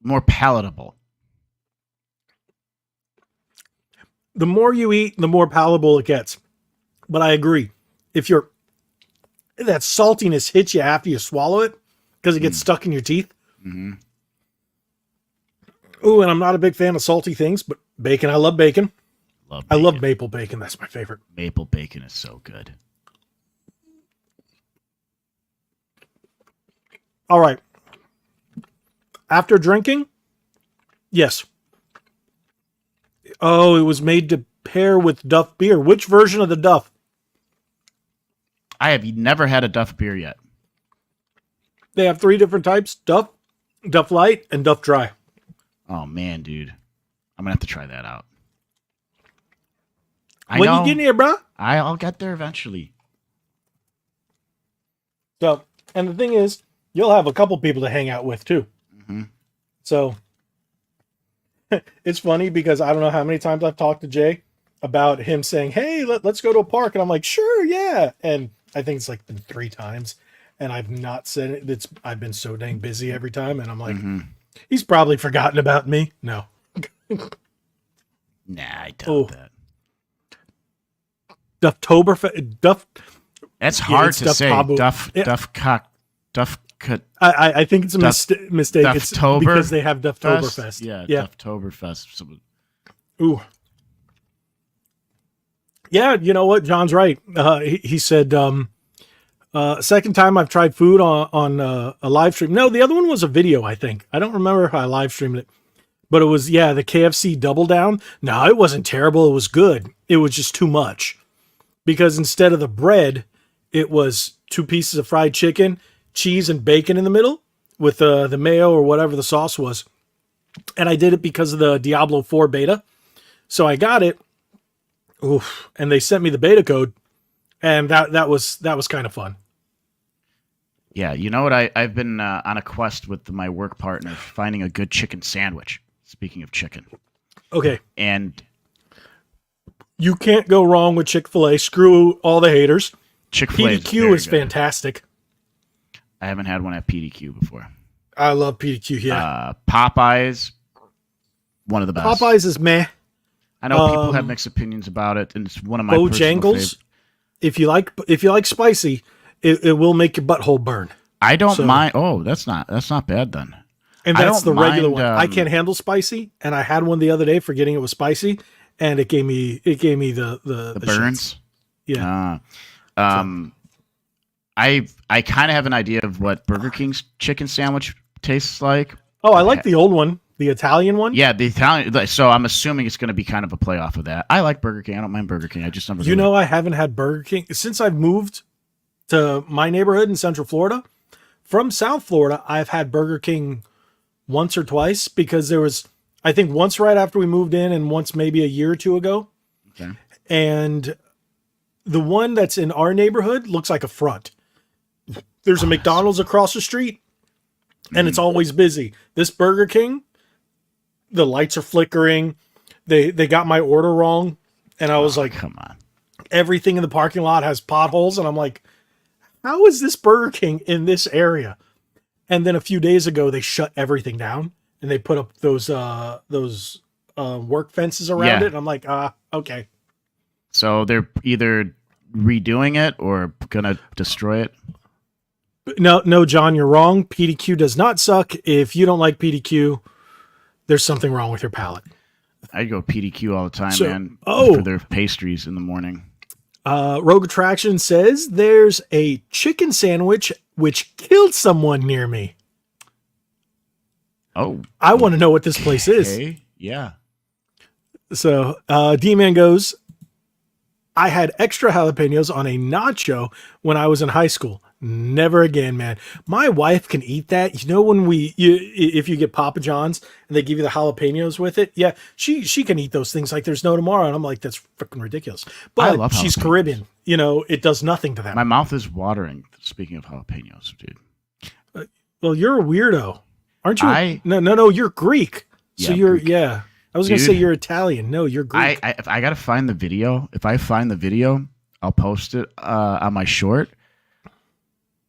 more palatable? The more you eat, the more palatable it gets. But I agree. If that saltiness hits you after you swallow it because it gets stuck in your teeth. Mm-hmm. Ooh, and I'm not a big fan of salty things, but bacon, I love bacon. I love maple bacon. That's my favorite. Maple bacon is so good. All right. After drinking, yes. Oh, it was made to pair with Duff beer. Which version of the Duff? I have never had a Duff beer yet. They have 3 different types: Duff, Duff Light, and Duff Dry. Oh man, dude, I'm gonna have to try that out. When you get here, bro? I'll get there eventually. So, and the thing is, you'll have a couple people to hang out with too. Mm-hmm. So, it's funny because I don't know how many times I've talked to Jay about him saying, "Hey, let's go to a park," and I'm like, "Sure, yeah." And I think it's like been 3 times, and I've not said it. I've been so dang busy every time, and I'm like, he's probably forgotten about me. No. Nah, I doubt that. Duff. That's hard to say. Duff cut. I think it's a mistake. It's because they have Dufftoberfest. Yeah, Dufftoberfest. Ooh. Yeah, you know what? John's right. He said, second time I've tried food on a live stream. No, the other one was a video, I think. I don't remember how I live streamed it. But it was, the KFC Double Down. No, it wasn't terrible. It was good. It was just too much. Because instead of the bread, it was 2 pieces of fried chicken, cheese, and bacon in the middle with the mayo or whatever the sauce was. And I did it because of the Diablo 4 beta. So I got it. Oof. And they sent me the beta code. And that was kind of fun. Yeah, you know what? I've been on a quest with my work partner, finding a good chicken sandwich. Speaking of chicken. Okay. And you can't go wrong with Chick-fil-A. Screw all the haters. Chick-fil-A PDQ is good. fantastic. I haven't had one at PDQ before. I love PDQ, yeah. Popeyes, one of the best. Popeyes is meh. I know people have mixed opinions about it, and it's one of my Bojangles, if you like spicy, it will make your butthole burn. I don't mind. Oh, that's not bad then. And that's the regular one. I can't handle spicy, and I had one the other day forgetting it was spicy, and it gave me the burns. Shits. Yeah. I kind of have an idea of what Burger King's chicken sandwich tastes like. Oh, I like the old one, the Italian one. Yeah, the Italian. So I'm assuming it's going to be kind of a play off of that. I like Burger King. I don't mind Burger King. I just never. You know, I haven't had Burger King since I've moved to my neighborhood in Central Florida. From South Florida, I've had Burger King once or twice because there was, I think, once right after we moved in and once maybe a year or two ago. Okay. And the one that's in our neighborhood looks like a front. There's a McDonald's across the street, and it's always busy. This Burger King, the lights are flickering. They got my order wrong, and I was like, "Come on!" Everything in the parking lot has potholes, and I'm like, "How is this Burger King in this area?" And then a few days ago, they shut everything down, and they put up those work fences around it. And I'm like, okay. So they're either redoing it or gonna destroy it. No, John, you're wrong. PDQ does not suck. If you don't like PDQ, there's something wrong with your palate. I go PDQ all the time, man. Oh, for their pastries in the morning. Rogue Attraction says there's a chicken sandwich which killed someone near me. Oh, I want to know what this place is. Yeah. So D-Man goes, I had extra jalapenos on a nacho when I was in high school. Never again, man. My wife can eat that. You know, when if you get Papa John's and they give you the jalapenos with it, yeah, she can eat those things like there's no tomorrow. And I'm like, that's freaking ridiculous. But I love she's jalapenos. Caribbean. You know, it does nothing to them. My mouth is watering. Speaking of jalapenos, dude. Well, you're a weirdo, aren't you? No, you're Greek. So yeah, Greek. Yeah. I was going to say you're Italian. No, you're Greek. I got to find the video. If I find the video, I'll post it on my short.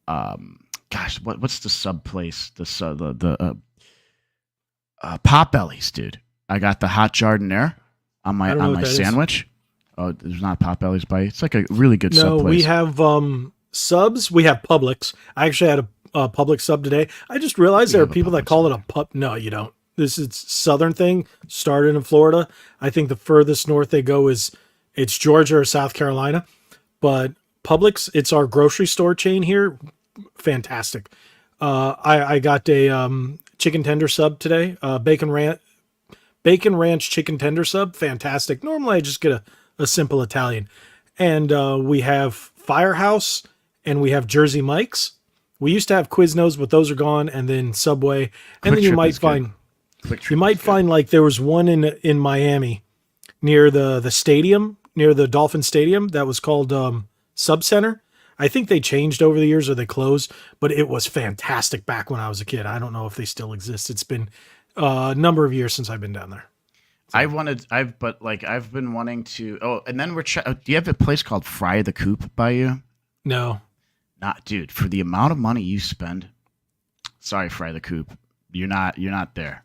Gosh, what's the sub place? The Potbellies, dude. I got the hot jardiniere on my sandwich. Is. Oh, there's not Potbellies by. It's like a really good sub place. No, we have subs. We have Publix. I actually had a Publix sub today. I just realized there are people that call it a pub. No, you don't. This is Southern thing. Started in Florida. I think the furthest north they go it's Georgia or South Carolina. But Publix, it's our grocery store chain here. Fantastic. I got a chicken tender sub today. Bacon ranch chicken tender sub. Fantastic. Normally I just get a simple Italian. And we have Firehouse and we have Jersey Mike's. We used to have Quiznos, but those are gone. And then Subway. And then you might find like there was one in Miami near the stadium, near the Dolphin Stadium that was called Sub Center. I think they changed over the years or they closed, but it was fantastic back when I was a kid. I don't know if they still exist. It's been a number of years since I've been down there. So. I've been wanting to. Oh, and then do you have a place called Fry the Coop by you? No, not dude. For the amount of money you spend, sorry, Fry the Coop, you're not there.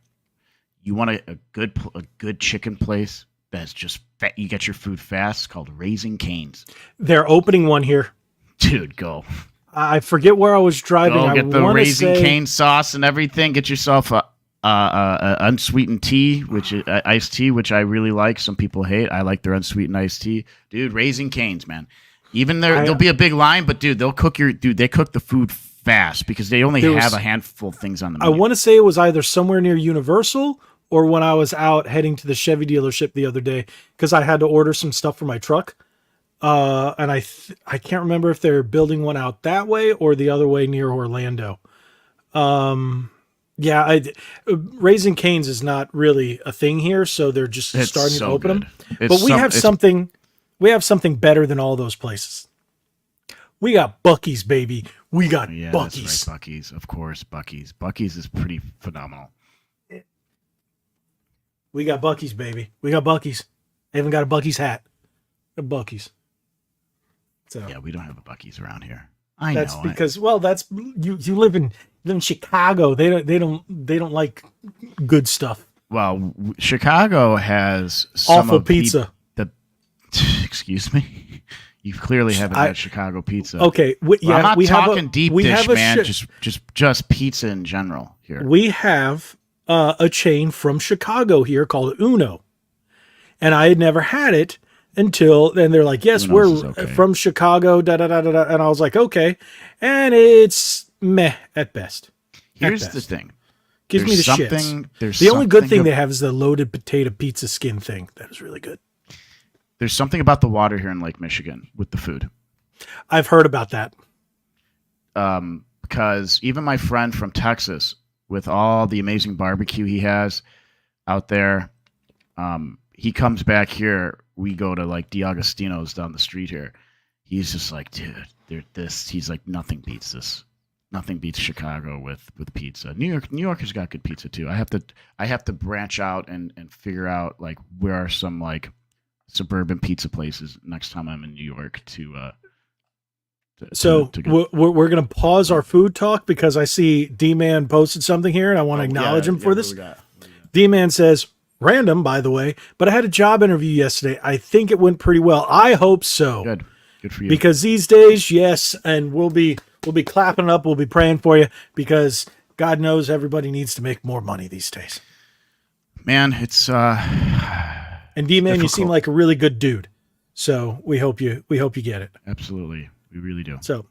You want a good chicken place that's just fat. You get your food fast. It's called Raising Cane's. They're opening one here. Dude, go. I forget where I was driving. Go get the Raising Cane sauce and everything. Get yourself a unsweetened tea, which is iced tea, which I really like. Some people hate. I like their unsweetened iced tea. Dude, Raising Cane's, man. Even there'll be a big line, but dude, they cook the food fast because they only have a handful of things on the menu. I want to say it was either somewhere near Universal or when I was out heading to the Chevy dealership the other day because I had to order some stuff for my truck. And I can't remember if they're building one out that way or the other way near Orlando. Raising Cane's is not really a thing here, so they're just starting to open them. But we have something better than all those places. We got Buc-ee's, baby. We got Yeah, Buc-ee's. that's right, Buc-ee's. Of course, Buc-ee's. Buc-ee's is pretty phenomenal. We got Buc-ee's, baby. We got Buc-ee's. I even got a Buc-ee's hat. A Buc-ee's. So Yeah, we don't have a Buc-ee's around here. that's because that's you live in Chicago. They don't like good stuff. Well, Chicago has some Awful of pizza. Excuse me. You clearly haven't had Chicago pizza. Okay, I'm not talking deep dish, man. Sh- just pizza in general here. We have a chain from Chicago here called Uno, and I had never had it until then. They're like, "Yes, Uno's we're is okay. from Chicago." Da da da da da. And I was like, "Okay," and it's meh at best. Here's At the best. thing. Gives me the There's shits. The only good something thing they have is the loaded potato pizza skin thing. That is really good. There's something about the water here in Lake Michigan with the food. I've heard about that. Because even my friend from Texas, with all the amazing barbecue he has out there, he comes back here. We go to like D'Agostino's down the street here. He's just like, dude, he's like, nothing beats this. Nothing beats Chicago with pizza. New Yorkers got good pizza too. I have to branch out and figure out like where are some like suburban pizza places next time I'm in New York to go. We're going to pause our food talk because I see D-Man posted something here and I want to acknowledge him for this. D-Man says, random, by the way, but I had a job interview yesterday. I think it went pretty well. I hope so. Good for you. Because these days, yes, and we'll be clapping up. We'll be praying for you because God knows everybody needs to make more money these days. Man, it's and D-Man, difficult. You seem like a really good dude. So we hope you get it. Absolutely. We really do. So,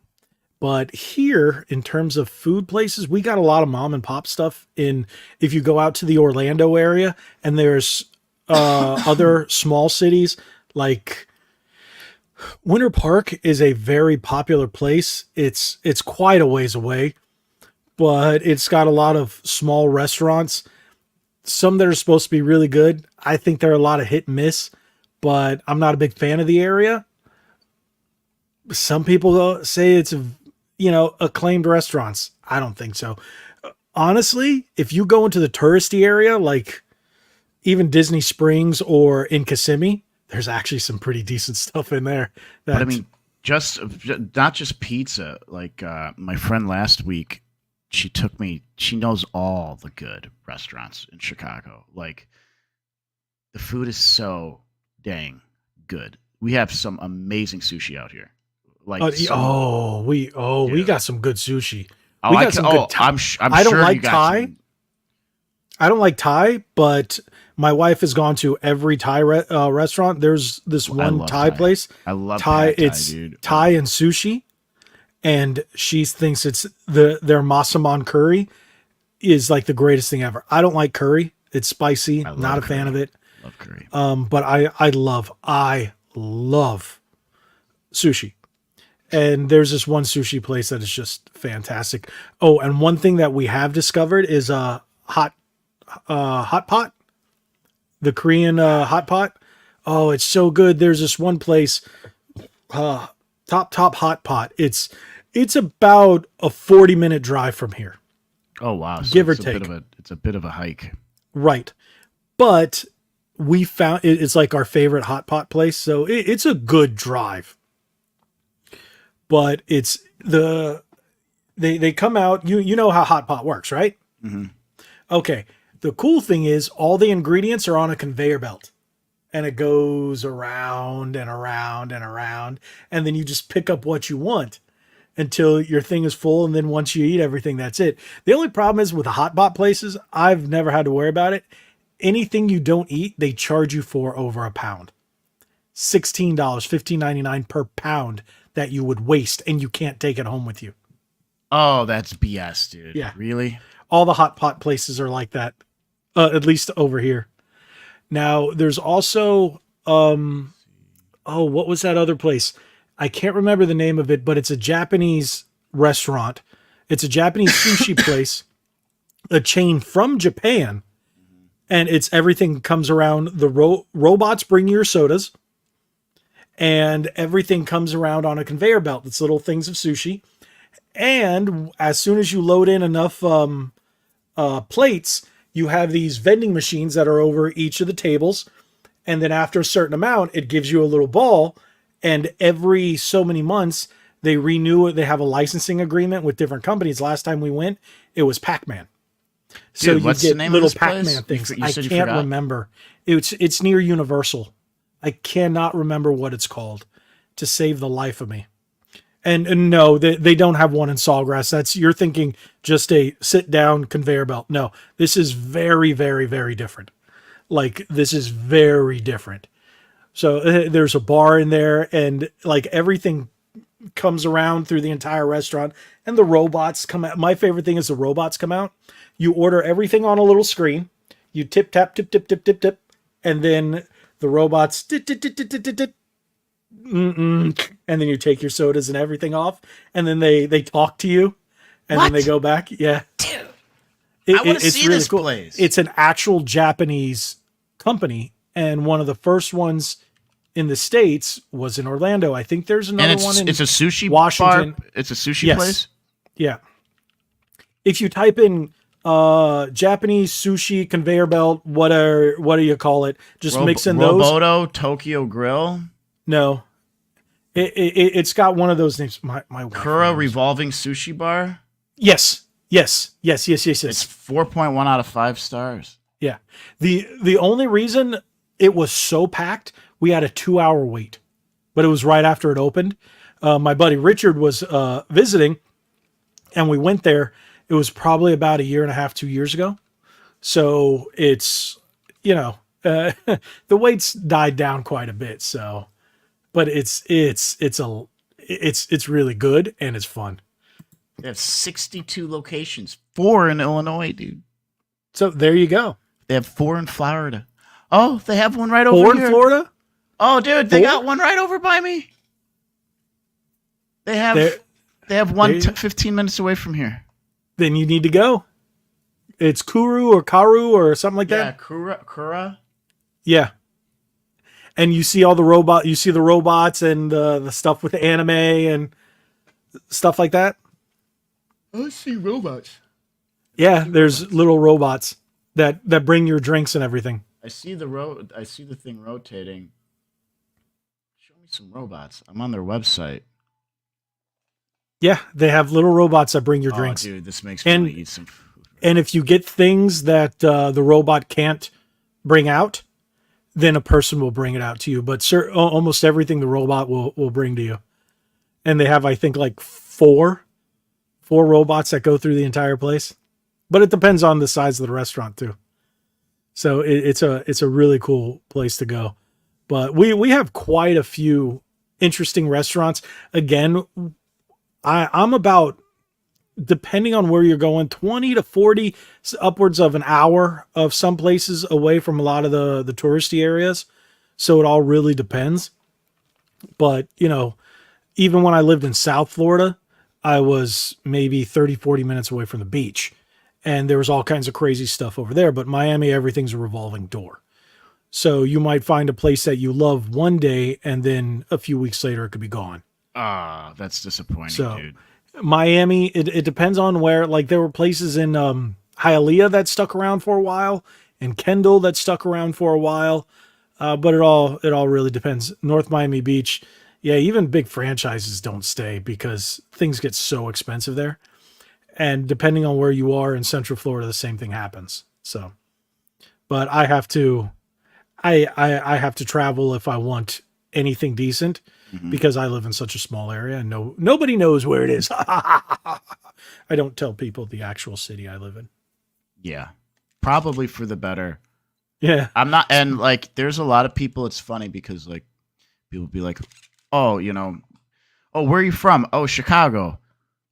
but here in terms of food places, we got a lot of mom and pop stuff if you go out to the Orlando area, and there's other small cities like Winter Park is a very popular place. It's quite a ways away, but it's got a lot of small restaurants. Some that are supposed to be really good. I think there are a lot of hit and miss, but I'm not a big fan of the area. Some people say it's, acclaimed restaurants. I don't think so. Honestly, if you go into the touristy area, like even Disney Springs or in Kissimmee, there's actually some pretty decent stuff in there. But I mean, just not just pizza. Like my friend last week, she knows all the good restaurants in Chicago. Like the food is so dang good. We have some amazing sushi out here. Like we got some good sushi. Oh, we got some good Thai. I don't like Thai. I don't like Thai, but my wife has gone to every Thai restaurant. There's this one Thai place. I love Thai. It's dude. Thai and sushi, and she thinks it's their massaman curry is like the greatest thing ever. I don't like curry. It's spicy. Not a fan of it. Love curry. But I love sushi. And there's this one sushi place that is just fantastic. Oh, and one thing that we have discovered is a hot pot, the Korean hot pot. Oh, it's so good. There's this one place, top hot pot. It's about a 40-minute drive from here. Oh wow, so give or take. It's a bit of a hike, right? But we found it's like our favorite hot pot place, so it's a good drive. But it's they come out. You know how hot pot works, right? Mm-hmm. Okay. The cool thing is all the ingredients are on a conveyor belt, and it goes around and around and around, and then you just pick up what you want until your thing is full, and then once you eat everything, that's it. The only problem is with the hot pot places, I've never had to worry about it. Anything you don't eat, they charge you for over a pound. $16, $15.99 per pound that you would waste, and you can't take it home with you. Oh, that's BS, dude. Yeah. Really? All the hot pot places are like that, at least over here. Now, there's also, what was that other place? I can't remember the name of it, but it's a Japanese restaurant. It's a Japanese sushi place, a chain from Japan, and it's everything comes around. The robots bring your sodas, and everything comes around on a conveyor belt. It's little things of sushi, And as soon as you load in enough plates, you have these vending machines that are over each of the tables. And then after a certain amount, it gives you a little ball. And every so many months, they renew it. They have a licensing agreement with different companies. Last time we went, it was Pac-Man. So Dude, you what's get the name little of this place? Pac-Man things. You I said you can't forgot? remember. It's near Universal. I cannot remember what it's called to save the life of me. And no, they don't have one in Sawgrass. You're thinking just a sit down conveyor belt. No, this is very, very, very different. Like, this is very different. So there's a bar in there, and like everything comes around through the entire restaurant, and the robots come out. My favorite thing is the robots come out. You order everything on a little screen. You tip, tap, tip, tip, tip, tip, tip. And then the robots, and then you take your sodas and everything off, and then they talk to you, and then they go back. Yeah, Dude, I want to see this place. It's an actual Japanese company, and one of the first ones in the States was in Orlando. I think there's another one in it's a sushi Washington. bar. It's a sushi place. Yeah. If you type in Japanese sushi conveyor belt, what do you call it? Just mix in those. Roboto Tokyo Grill. No, it's got one of those names. My wife Kura knows. Revolving Sushi Bar. Yes. It's It's 4.1 out of 5 stars. Yeah. The only reason it was so packed, we had a 2-hour wait, but it was right after it opened. My buddy Richard was visiting, and we went there. It was probably about 1.5 2 years ago. So it's, the waits died down quite a bit. So, but it's really good, and it's fun. They have 62 locations, 4 in Illinois, dude. So there you go. They have 4 in Florida. Oh, they have one right over 4 here. in Florida? Oh, dude, they 4? got one right over by me. They have one 15 minutes away from here. Then you need to go. It's Kuru or Karu or something like that. Yeah, Kura. Yeah. And you see all the robots and the stuff with the anime and stuff like that. I see robots. Yeah, there's little robots that bring your drinks and everything. I see the thing rotating. Show me some robots. I'm on their website. Yeah, they have little robots that bring your drinks. Dude, this makes me want to eat some food. And if you get things that the robot can't bring out, then a person will bring it out to you. But almost everything the robot will bring to you. And they have, I think, like four robots that go through the entire place. But it depends on the size of the restaurant too. So it's a really cool place to go. But we have quite a few interesting restaurants. Again, I'm about, depending on where you're going, 20 to 40, upwards of an hour of some places away from a lot of the touristy areas. So it all really depends. But, even when I lived in South Florida, I was maybe 30, 40 minutes away from the beach. And there was all kinds of crazy stuff over there. But Miami, everything's a revolving door. So you might find a place that you love one day, and then a few weeks later, it could be gone. Ah, that's disappointing, dude. Miami, it depends on where. Like, there were places in Hialeah that stuck around for a while, and Kendall that stuck around for a while. But it all really depends. North Miami Beach, yeah, even big franchises don't stay because things get so expensive there. And depending on where you are in Central Florida, the same thing happens. So, but I have to travel if I want anything decent. Mm-hmm. Because I live in such a small area and nobody knows where it is. I don't tell people the actual city I live in. Yeah, probably for the better. Yeah. I'm not, and like, there's a lot of people, it's funny because like, people be like, oh, where are you from? Oh, Chicago.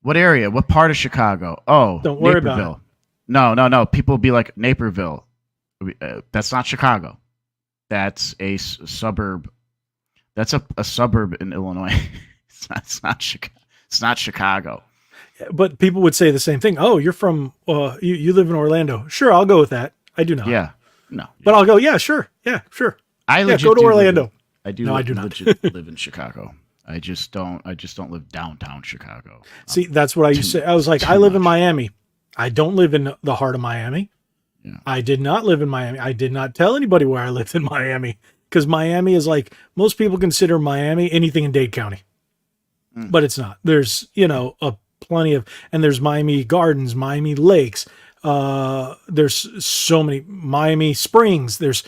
What area? What part of Chicago? Oh, don't worry Naperville. about it. No. People be like, Naperville. That's not Chicago. That's a suburb. That's a suburb in Illinois. It's not Chicago. But people would say the same thing. Oh, you're from, you live in Orlando. Sure, I'll go with that. I do not. Yeah. No. But I'll go, yeah, sure. Yeah, sure. I go to Orlando. I do not. live in Chicago. I just don't live downtown Chicago. See, that's what I used to say. I was like, I live in Miami. I don't live in the heart of Miami. Yeah. I did not live in Miami. I did not tell anybody where I lived in Miami, because Miami is like, most people consider Miami anything in Dade County, but it's not. There's, a plenty of, and there's Miami Gardens, Miami Lakes. There's so many Miami Springs. There's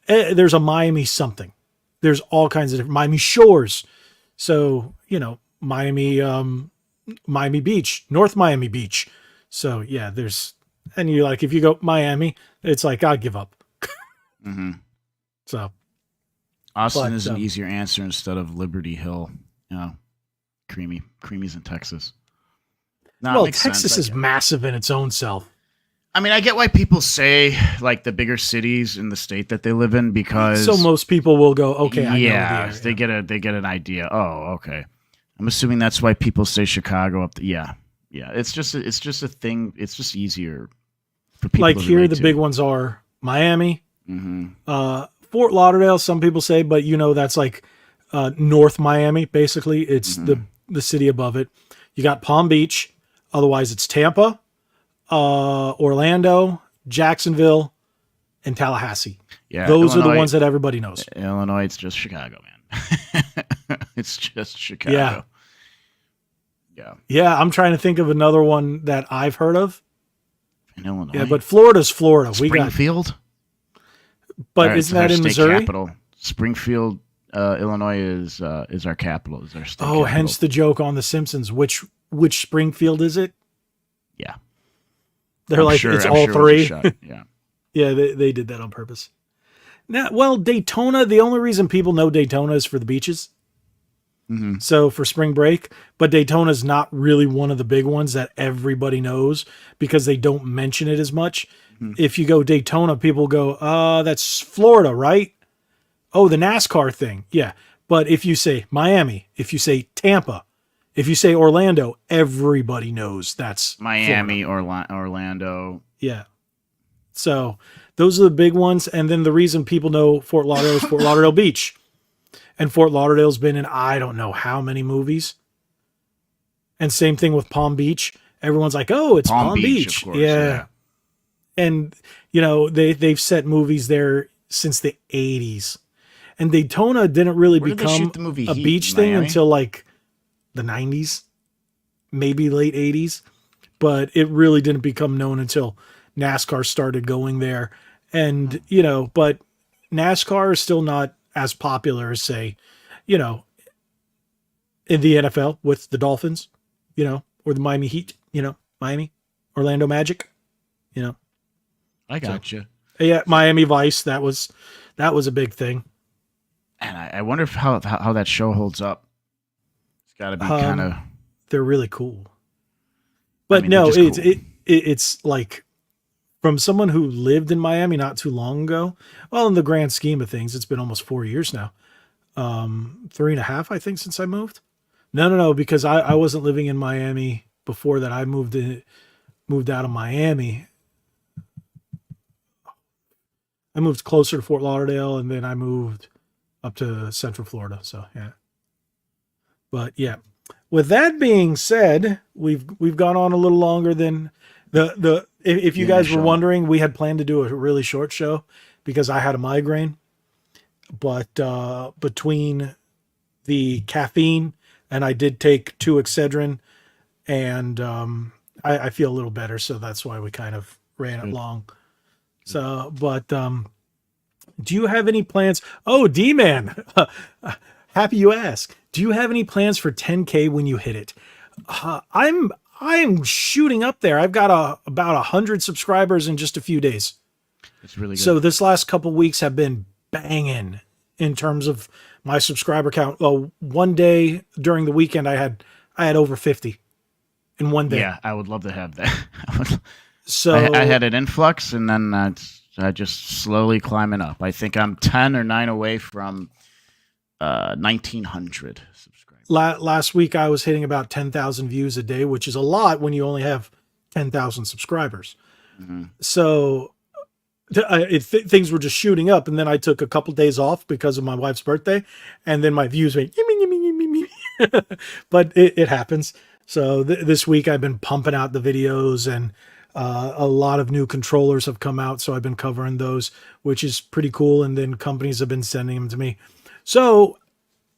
a Miami something. There's all kinds of different Miami Shores. So, Miami, Miami Beach, North Miami Beach. So yeah, and you like, if you go Miami, it's like, I'll give up. Mm-hmm. So Austin is an easier answer instead of Liberty Hill. Creamy's in Texas. No, well, Texas is massive in its own self. I mean, I get why people say like the bigger cities in the state that they live in, because so most people will go, okay, I know they get an idea. Oh, okay. I'm assuming that's why people say Chicago up. Yeah. It's just a thing. It's just easier for people. Like to here, the to. big ones are Miami, Mm-hmm. Fort Lauderdale. Some people say, but that's like North Miami. Basically, it's the city above it. You got Palm Beach. Otherwise, it's Tampa, Orlando, Jacksonville, and Tallahassee. Yeah, those are the ones that everybody knows. Illinois, it's just Chicago, man. It's just Chicago. Yeah, I'm trying to think of another one that I've heard of. In Illinois. Yeah, but Florida's Florida. Springfield? But isn't that in Missouri? Capital. Springfield, Illinois is our capital. Is our state capital. Hence the joke on The Simpsons. Which Springfield is it? Yeah. They're it's all three. Yeah. Yeah, they did that on purpose. Now, well, Daytona, the only reason people know Daytona is for the beaches. Mm-hmm. So for spring break, but Daytona is not really one of the big ones that everybody knows because they don't mention it as much. Mm-hmm. If you go Daytona, people go, that's Florida, right? Oh, the NASCAR thing. Yeah. But if you say Miami, if you say Tampa, if you say Orlando, everybody knows that's Miami, Orlando. Yeah. So those are the big ones. And then the reason people know Fort Lauderdale is Fort Lauderdale Beach. And Fort Lauderdale's been in I don't know how many movies. And same thing with Palm Beach. Everyone's like, oh, it's Palm Beach. Of course, yeah. And, they've set movies there since the 80s. And Daytona didn't really become a beach thing until like the 90s, maybe late 80s. But it really didn't become known until NASCAR started going there. And, but NASCAR is still not as popular as, say, in the NFL with the Dolphins, or the Miami Heat, Miami, Orlando Magic, I got you. Yeah, Miami Vice, that was a big thing. And I wonder how that show holds up. It's got to be kind of. They're really cool, but it's like, from someone who lived in Miami not too long ago. Well, in the grand scheme of things, it's been almost 4 years now. 3.5, I think, since I moved. No, because I wasn't living in Miami before that. I moved out of Miami. I moved closer to Fort Lauderdale, and then I moved up to Central Florida. So yeah. But yeah, with that being said, we've gone on a little longer than if you guys were wondering, we had planned to do a really short show because I had a migraine. But between the caffeine, and I did take 2 Excedrin, and I feel a little better, so that's why we kind of ran it long. So, but do you have any plans? Oh, D-Man, happy you ask. Do you have any plans for 10K when you hit it? I'm shooting up there. I've got about 100 subscribers in just a few days. It's really good. So this last couple weeks have been banging in terms of my subscriber count. Well, one day during the weekend, I had over 50 in one day. Yeah, I would love to have that. So I had an influx, and then I just slowly climbing up. I think I'm 10 or 9 away from 1,900 subscribers. Last week, I was hitting about 10,000 views a day, which is a lot when you only have 10,000 subscribers. Mm-hmm. So things were just shooting up, and then I took a couple days off because of my wife's birthday, and then my views went but it happens. So this week I've been pumping out the videos, and a lot of new controllers have come out. So I've been covering those, which is pretty cool. And then companies have been sending them to me. So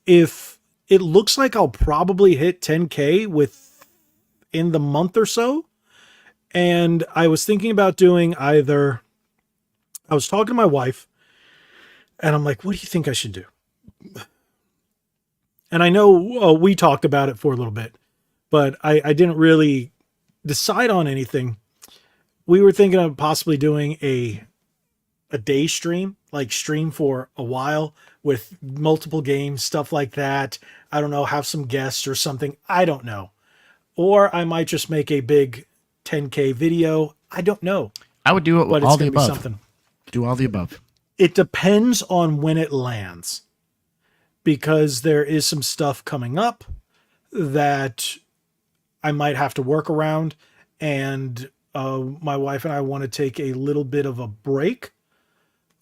if it looks like I'll probably hit 10K within the month or so. And I was thinking about doing I was talking to my wife and I'm like, what do you think I should do? And I know we talked about it for a little bit, but I didn't really decide on anything. We were thinking of possibly doing a day stream, like stream for a while with multiple games, stuff like that. I don't know, have some guests or something. I don't know. Or I might just make a big 10K video. I don't know. I would do it with all the above. Something. Do all the above. It depends on when it lands, because there is some stuff coming up that I might have to work around, and my wife and I want to take a little bit of a break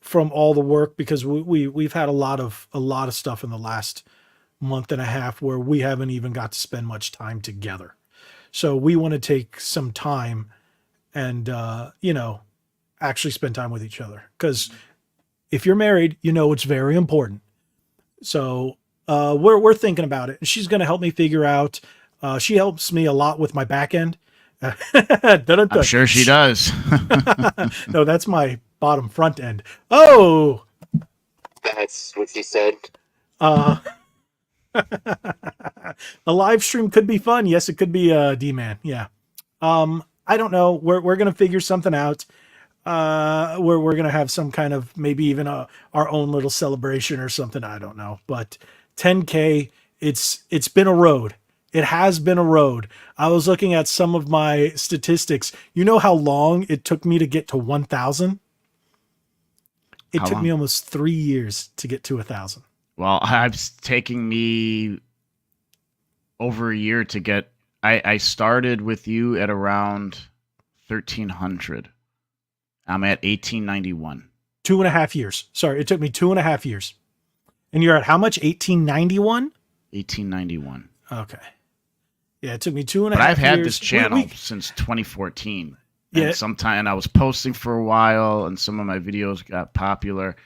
from all the work, because we've had a lot of stuff in the last month and a half where we haven't even got to spend much time together. So we want to take some time and, actually spend time with each other. Because if you're married, it's very important. So we're thinking about it. And she's going to help me figure out. She helps me a lot with my back end. I'm sure she does. No, that's my bottom front end. Oh! That's what she said. A live stream could be fun. Yes, it could be D-Man. Yeah. I don't know. We're gonna figure something out. We're gonna have some kind of, maybe even our own little celebration or something. I don't know. But 10K, it's been a road. It has been a road. I was looking at some of my statistics. You know how long it took me to get to 1,000? It took me almost 3 years to get to 1,000. Well, it's taking me over a year to get. I started with you at around 1,300. I'm at 1,891. 2.5 years. Sorry, it took me 2.5 years. And you're at how much? 1,891? 1,891. Okay. Yeah, it took me 2.5 years. But I've had this channel since 2014. And and I was posting for a while, and some of my videos got popular. It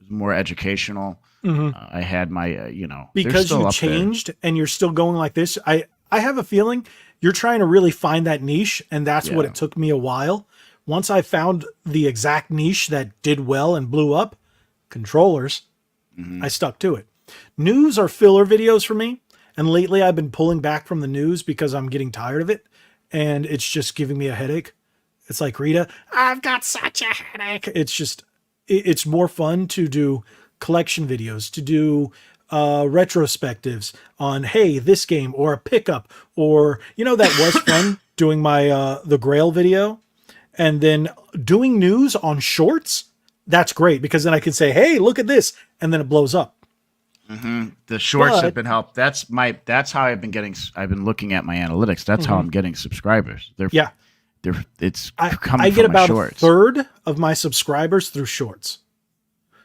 was more educational. Mm-hmm. I had my, because you changed and you're still going like this. I have a feeling you're trying to really find that niche, and that's what it took me a while. Once I found the exact niche that did well and blew up, controllers, I stuck to it. News are filler videos for me. And lately I've been pulling back from the news because I'm getting tired of it. And it's just giving me a headache. It's like, Rita, I've got such a headache. It's more fun to do collection videos, to do retrospectives on, hey, this game, or a pickup, or, that was fun doing my the Grail video. And then doing news on shorts, that's great, because then I can say, hey, look at this, and then it blows up. Mm-hmm. The shorts have been helped. That's how I've been looking at my analytics. That's how I'm getting subscribers. It's coming I get from my about shorts. a third of my subscribers through shorts.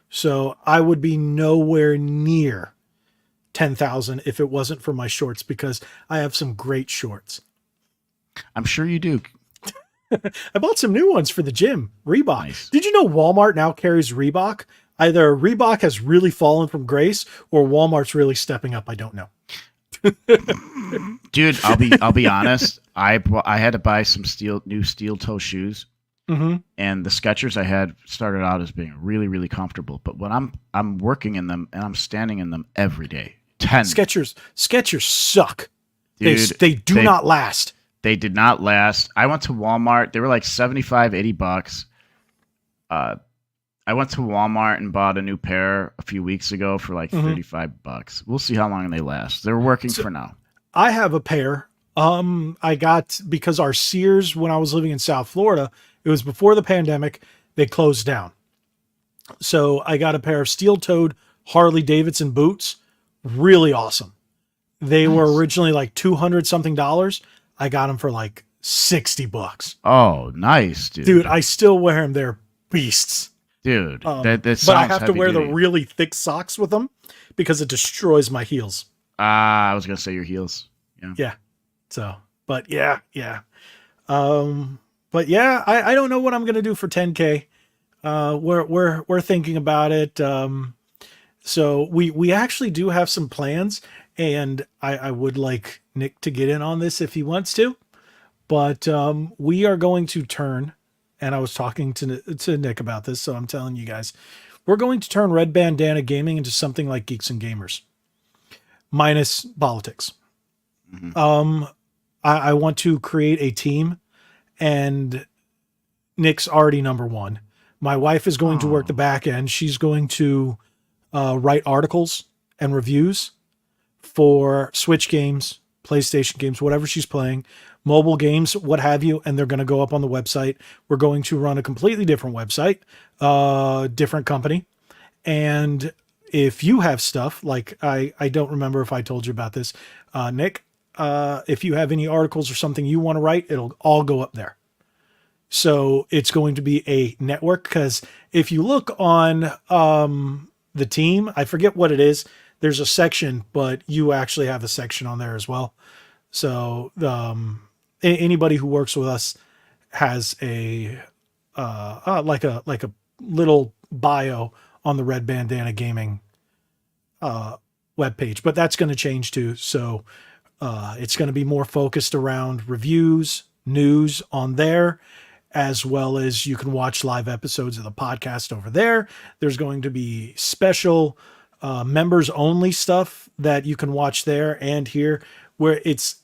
So I would be nowhere near 10,000 if it wasn't for my shorts, because I have some great shorts. I'm sure you do. I bought some new ones for the gym. Reebok. Nice. Did you know Walmart now carries Reebok? Either Reebok has really fallen from grace or Walmart's really stepping up. I don't know. Dude, I'll be honest. I had to buy some new steel toe shoes, and the Skechers I had started out as being really, really comfortable. But when I'm working in them and I'm standing in them every day, Skechers suck. Dude, they do not last. They did not last. I went to Walmart. They were like $75, $80. I went to Walmart and bought a new pair a few weeks ago for like $35. We'll see how long they last. They're working for now. I have a pair. I got, because our Sears, when I was living in South Florida, it was before the pandemic, they closed down. So I got a pair of steel-toed Harley Davidson boots. Really awesome. They were originally like $200 something. I got them for like $60. Oh, nice, dude. Dude, I still wear them. They're beasts. Dude, that sounds but I have to wear duty. the really thick socks with them because it destroys my heels. I was gonna say your heels. Yeah. So, but yeah. But yeah, I don't know what I'm gonna do for 10K. We're thinking about it. So we actually do have some plans, and I would like Nick to get in on this if he wants to. But we are going to turn, and I was talking to Nick about this, so I'm telling you guys, we're going to turn Red Bandana Gaming into something like Geeks and Gamers, minus politics. Mm-hmm. I want to create a team, and Nick's already number one. My wife is going to work the back end. She's going to write articles and reviews for Switch games, PlayStation games, whatever she's playing, mobile games, what have you, and they're going to go up on the website. We're going to run a completely different website, different company. And if you have stuff, like I don't remember if I told you about this, Nick, if you have any articles or something you want to write, it'll all go up there. So it's going to be a network, because if you look on the team, I forget what it is, there's a section, but you actually have a section on there as well. So anybody who works with us has a like a little bio on the Red Bandana Gaming webpage, but that's going to change too. So it's going to be more focused around reviews, news on there, as well as you can watch live episodes of the podcast over there. There's going to be special members only stuff that you can watch there and here, where it's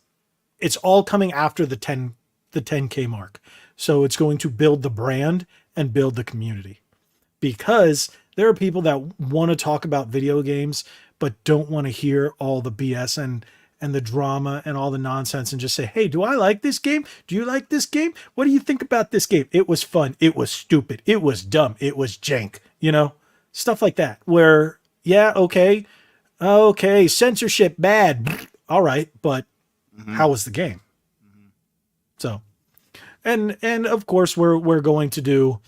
all coming after the 10K mark. So it's going to build the brand and build the community, because there are people that want to talk about video games, but don't want to hear all the BS and the drama and all the nonsense, and just say, hey, do I like this game? Do you like this game? What do you think about this game? It was fun. It was stupid. It was dumb. It was jank, stuff like that, where, yeah, okay, censorship bad. All right. But how was the game? So, and of course we're going to do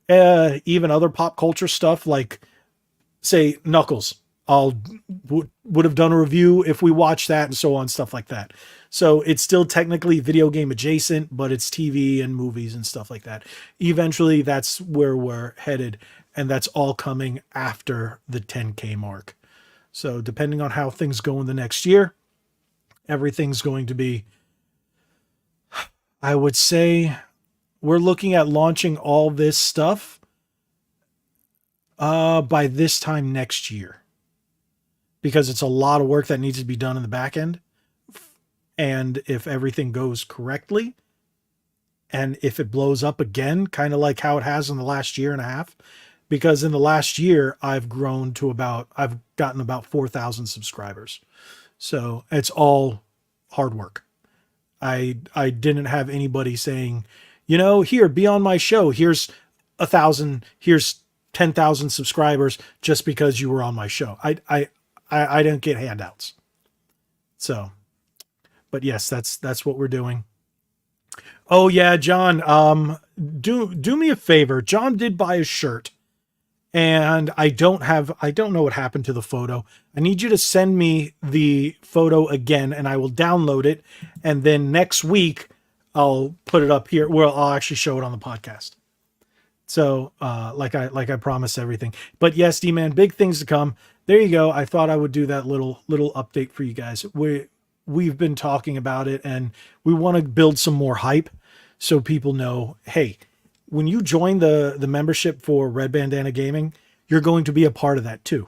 even other pop culture stuff, like say Knuckles. Would have done a review if we watched that, and so on, stuff like that. So it's still technically video game adjacent, but it's TV and movies and stuff like that. Eventually that's where we're headed, and that's all coming after the 10K mark. So depending on how things go in the next year, everything's going to be, I would say we're looking at launching all this stuff by this time next year, because it's a lot of work that needs to be done in the back end. And if everything goes correctly, and if it blows up again, kind of like how it has in the last year and a half, because in the last year I've gotten about 4,000 subscribers. So it's all hard work. I didn't have anybody saying, here, be on my show. Here's 1,000, here's 10,000 subscribers just because you were on my show. I didn't get handouts. So, but yes, that's what we're doing. Oh yeah, John, do me a favor. John did buy a shirt, and I don't know what happened to the photo. I need you to send me the photo again, and I will download it. And then next week I'll put it up here where I'll actually show it on the podcast. So, like I promised everything, but yes, D-Man, big things to come. There you go. I thought I would do that little update for you guys. We've been talking about it, and we want to build some more hype so people know, hey, when you join the membership for Red Bandana Gaming, you're going to be a part of that too.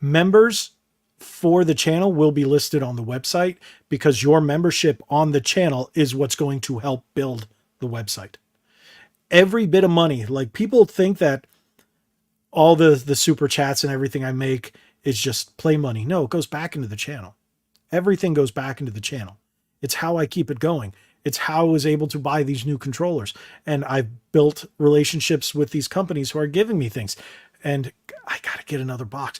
Members for the channel will be listed on the website, because your membership on the channel is what's going to help build the website. Every bit of money, like people think that all the super chats and everything I make is just play money. No, it goes back into the channel. Everything goes back into the channel. It's how I keep it going. It's how I was able to buy these new controllers. And I've built relationships with these companies who are giving me things. And I got to get another box.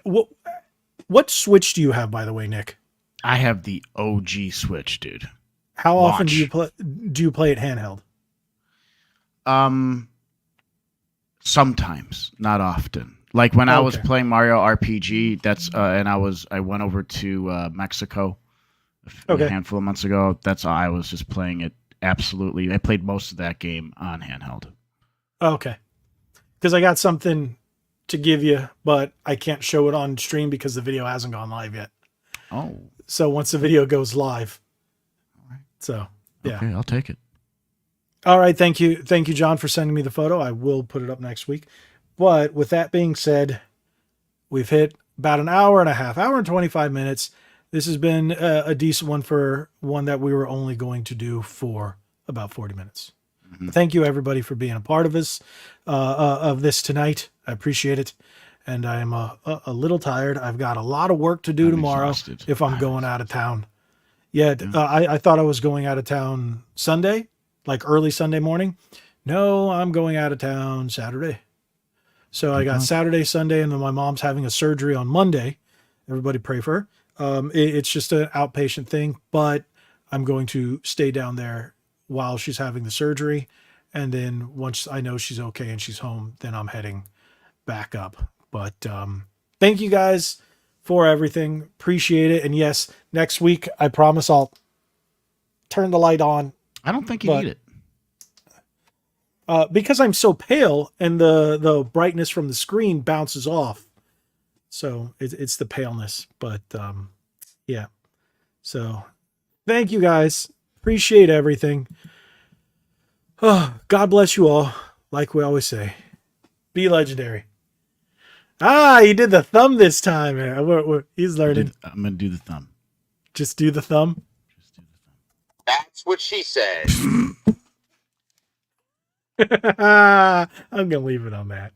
What Switch do you have, by the way, Nick? I have the OG Switch, dude. How often do you play it handheld? Sometimes, not often. Like when I was Okay. playing Mario RPG, and I went over to Mexico Okay. a handful of months ago. That's I was just playing it absolutely. I played most of that game on handheld. Okay. Because I got something to give you, but I can't show it on stream because the video hasn't gone live yet. Oh, So once the video goes live. So, yeah. okay, I'll take it. All right. Thank you. Thank you, John, for sending me the photo. I will put it up next week. But with that being said, we've hit about an hour and a half, hour and 25 minutes. This has been a decent one for one that we were only going to do for about 40 minutes. Mhm. Thank you, everybody, for being a part of this tonight. I appreciate it. And I am a little tired. I've got a lot of work to do I'm tomorrow exhausted. if I'm going out of town. Yeah, I thought I was going out of town Sunday, like early Sunday morning. No, I'm going out of town Saturday. So I got Saturday, Sunday, and then my mom's having a surgery on Monday. Everybody pray for her. It's just an outpatient thing, but I'm going to stay down there while she's having the surgery. And then once I know she's okay and she's home, then I'm heading back up. But thank you guys for everything. Appreciate it. And yes, next week, I promise I'll turn the light on. I don't think you need it. Because I'm so pale and the brightness from the screen bounces off. So it's the paleness. But yeah. So thank you guys. Appreciate everything. Oh, God bless you all. Like we always say, be legendary. You did the thumb this time. He's learning. I'm going to do the thumb. Just do the thumb. That's what she said. I'm going to leave it on that.